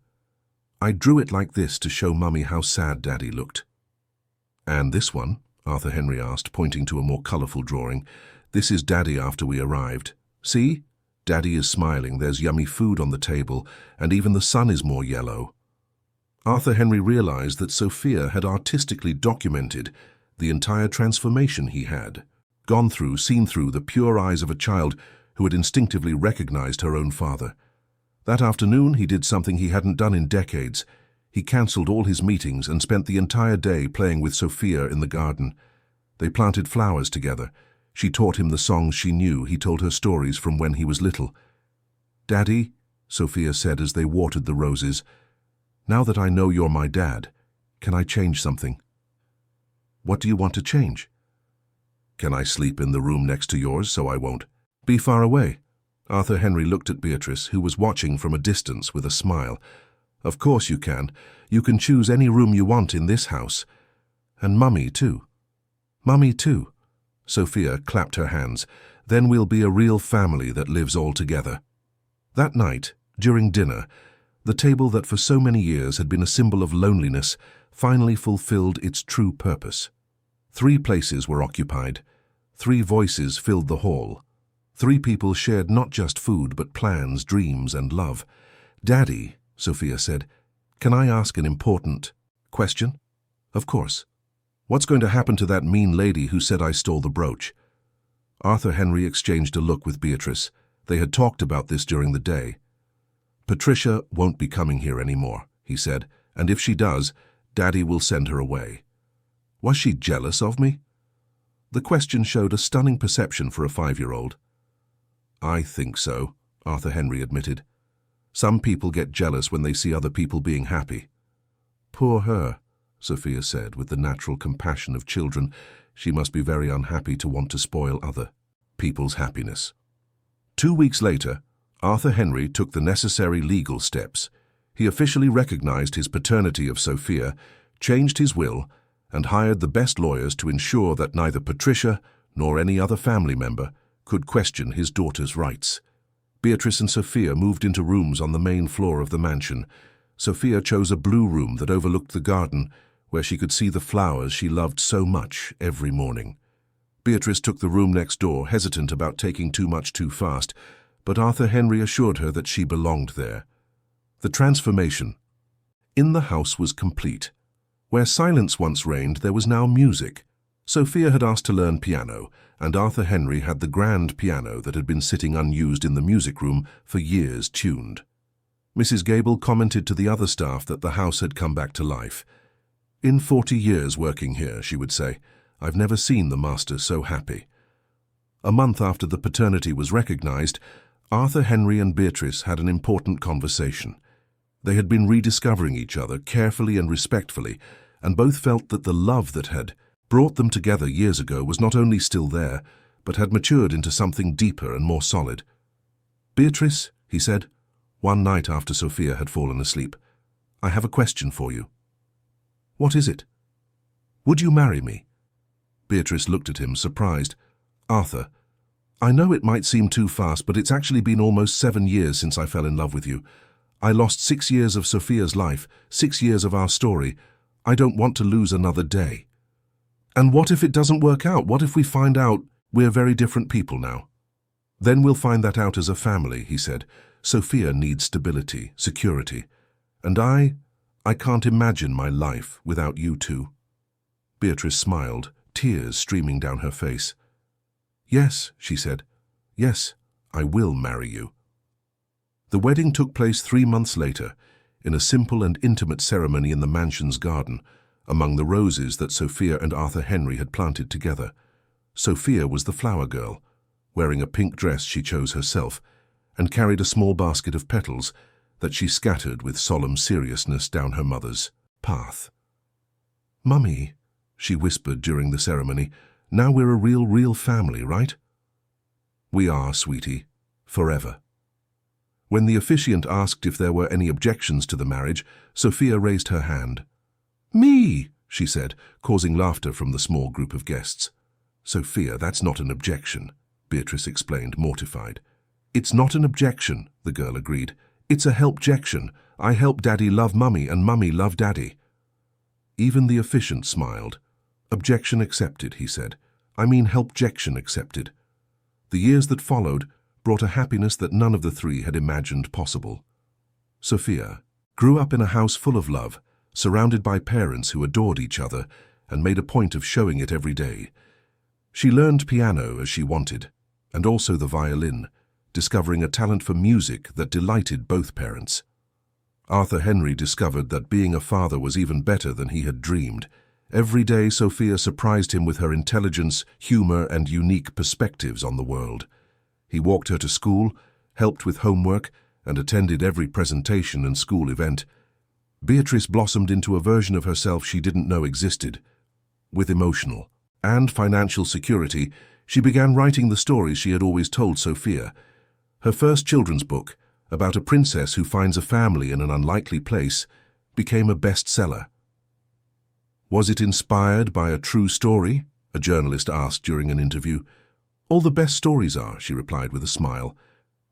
I drew it like this to show Mummy how sad Daddy looked." "And this one?" Arthur Henry asked, pointing to a more colourful drawing. "This is Daddy after we arrived. See? Daddy is smiling, there's yummy food on the table, and even the sun is more yellow." Arthur Henry realized that Sophia had artistically documented the entire transformation he had gone through, seen through the pure eyes of a child who had instinctively recognized her own father. That afternoon, he did something he hadn't done in decades. He cancelled all his meetings and spent the entire day playing with Sophia in the garden. They planted flowers together. She taught him the songs she knew. He told her stories from when he was little. "Daddy," Sophia said as they watered the roses, "now that I know you're my dad, can I change something?" "What do you want to change?" "Can I sleep in the room next to yours so I won't be far away?" Arthur Henry looked at Beatrice, who was watching from a distance with a smile. "Of course you can. You can choose any room you want in this house. And Mummy too." "Mummy too." Sophia clapped her hands. "Then we'll be a real family that lives all together." That night, during dinner, the table that for so many years had been a symbol of loneliness finally fulfilled its true purpose. 3 places were occupied. 3 voices filled the hall. 3 people shared not just food but plans, dreams, and love. "Daddy," Sophia said, "can I ask an important question?" "Of course." "What's going to happen to that mean lady who said I stole the brooch?" Arthur Henry exchanged a look with Beatrice. They had talked about this during the day. "Patricia won't be coming here anymore," he said, "and if she does, Daddy will send her away." "Was she jealous of me?" The question showed a stunning perception for a 5-year-old. "I think so," Arthur Henry admitted. "Some people get jealous when they see other people being happy." "Poor her," Sophia said with the natural compassion of children. "She must be very unhappy to want to spoil other people's happiness." 2 weeks later, Arthur Henry took the necessary legal steps. He officially recognized his paternity of Sophia, changed his will, and hired the best lawyers to ensure that neither Patricia nor any other family member could question his daughter's rights. Beatrice and Sophia moved into rooms on the main floor of the mansion. Sophia chose a blue room that overlooked the garden, where she could see the flowers she loved so much every morning. Beatrice took the room next door, hesitant about taking too much too fast, but Arthur Henry assured her that she belonged there. The transformation in the house was complete. Where silence once reigned, there was now music. Sophia had asked to learn piano, and Arthur Henry had the grand piano that had been sitting unused in the music room for years tuned. Mrs. Gable commented to the other staff that the house had come back to life. "In 40 years working here," she would say, "I've never seen the master so happy." A month after the paternity was recognized, Arthur Henry and Beatrice had an important conversation. They had been rediscovering each other carefully and respectfully, and both felt that the love that had brought them together years ago was not only still there, but had matured into something deeper and more solid. "Beatrice," he said, one night after Sophia had fallen asleep, "I have a question for you." "What is it?" "Would you marry me?" Beatrice looked at him, surprised. "Arthur, I know it might seem too fast, but it's actually been almost 7 years since I fell in love with you. I lost 6 years of Sophia's life, 6 years of our story. I don't want to lose another day." "And what if it doesn't work out? What if we find out we're very different people now?" "Then we'll find that out as a family," he said. "Sophia needs stability, security. And I can't imagine my life without you two." Beatrice smiled, tears streaming down her face. "Yes," she said. "Yes, I will marry you." The wedding took place 3 months later, in a simple and intimate ceremony in the mansion's garden, among the roses that Sophia and Arthur Henry had planted together. Sophia was the flower girl, wearing a pink dress she chose herself, and carried a small basket of petals that she scattered with solemn seriousness down her mother's path. "Mummy," she whispered during the ceremony, "now we're a real family, right?" "We are, sweetie, forever." When the officiant asked if there were any objections to the marriage, Sophia raised her hand. "Me," she said, causing laughter from the small group of guests. "Sophia, that's not an objection," Beatrice explained, mortified. "It's not an objection," the girl agreed. "It's a help-jection. I help Daddy love Mummy and Mummy love Daddy." Even the officiant smiled. "Objection accepted," he said. "I mean help-jection accepted." The years that followed brought a happiness that none of the three had imagined possible. Sophia grew up in a house full of love, surrounded by parents who adored each other and made a point of showing it every day. She learned piano as she wanted, and also the violin, discovering a talent for music that delighted both parents. Arthur Henry discovered that being a father was even better than he had dreamed. Every day Sophia surprised him with her intelligence, humor, and unique perspectives on the world. He walked her to school, helped with homework, and attended every presentation and school event. Beatrice blossomed into a version of herself she didn't know existed. With emotional and financial security, she began writing the stories she had always told Sophia. Her first children's book, about a princess who finds a family in an unlikely place, became a bestseller. "Was it inspired by a true story?" a journalist asked during an interview. "All the best stories are," she replied with a smile.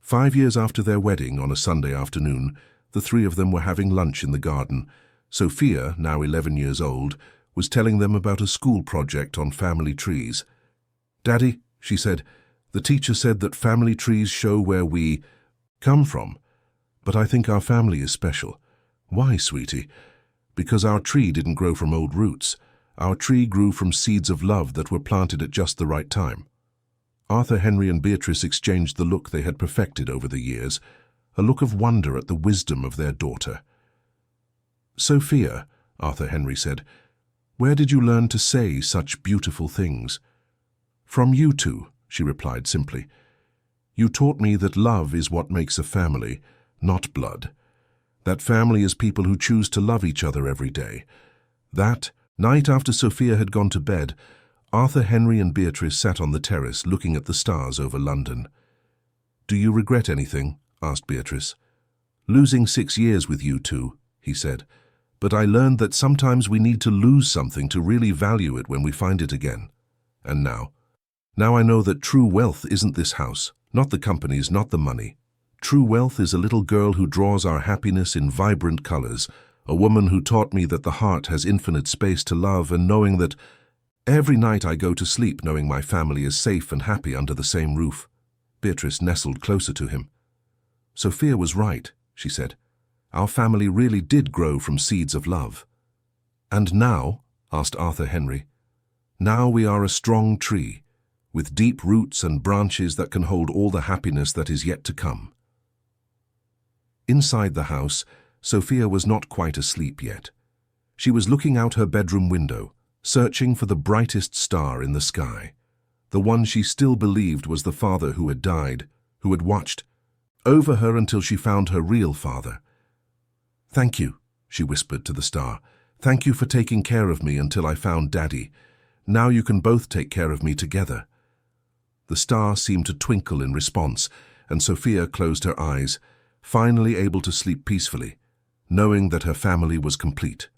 5 years after their wedding, on a Sunday afternoon, the three of them were having lunch in the garden. Sophia, now 11 years old, was telling them about a school project on family trees. "Daddy," she said, "the teacher said that family trees show where we come from. But I think our family is special." "Why, sweetie?" "Because our tree didn't grow from old roots. Our tree grew from seeds of love that were planted at just the right time." Arthur Henry and Beatrice exchanged the look they had perfected over the years, a look of wonder at the wisdom of their daughter. "Sophia," Arthur Henry said, "where did you learn to say such beautiful things?" "From you two," she replied simply. "You taught me that love is what makes a family, not blood. That family is people who choose to love each other every day." That night, after Sophia had gone to bed, Arthur Henry and Beatrice sat on the terrace looking at the stars over London. "Do you regret anything?" asked Beatrice. "Losing 6 years with you two," he said. "But I learned that sometimes we need to lose something to really value it when we find it again. And now I know that true wealth isn't this house, not the companies, not the money. True wealth is a little girl who draws our happiness in vibrant colors, a woman who taught me that the heart has infinite space to love, and knowing that every night I go to sleep knowing my family is safe and happy under the same roof." Beatrice nestled closer to him. "Sophia was right," she said. "Our family really did grow from seeds of love." "And now?" asked Arthur Henry. Now we are a strong tree, with deep roots and branches that can hold all the happiness that is yet to come. Inside the house, Sophia was not quite asleep yet. She was looking out her bedroom window, searching for the brightest star in the sky, the one she still believed was the father who had died, who had watched over her until she found her real father. "Thank you," she whispered to the star. "Thank you for taking care of me until I found Daddy. Now you can both take care of me together." The star seemed to twinkle in response, and Sophia closed her eyes, finally able to sleep peacefully, knowing that her family was complete.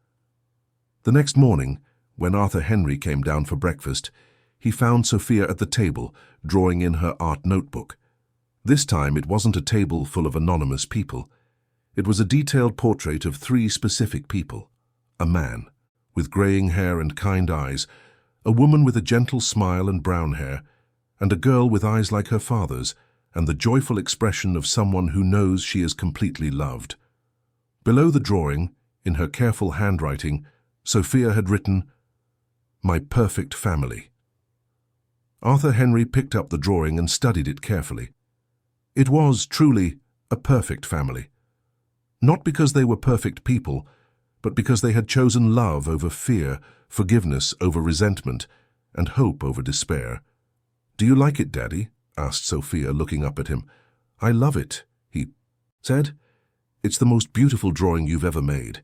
The next morning, when Arthur Henry came down for breakfast, he found Sophia at the table, drawing in her art notebook. This time it wasn't a table full of anonymous people. It was a detailed portrait of 3 specific people: a man, with graying hair and kind eyes, a woman with a gentle smile and brown hair, and a girl with eyes like her father's, and the joyful expression of someone who knows she is completely loved. Below the drawing, in her careful handwriting, Sophia had written, "My perfect family." Arthur Henry picked up the drawing and studied it carefully. It was, truly, a perfect family. Not because they were perfect people, but because they had chosen love over fear, forgiveness over resentment, and hope over despair. "Do you like it, Daddy?" asked Sophia, looking up at him. "I love it," he said. "It's the most beautiful drawing you've ever made."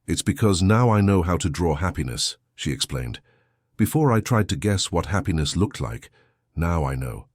"It's because now I know how to draw happiness," she explained. "Before I tried to guess what happiness looked like. Now I know."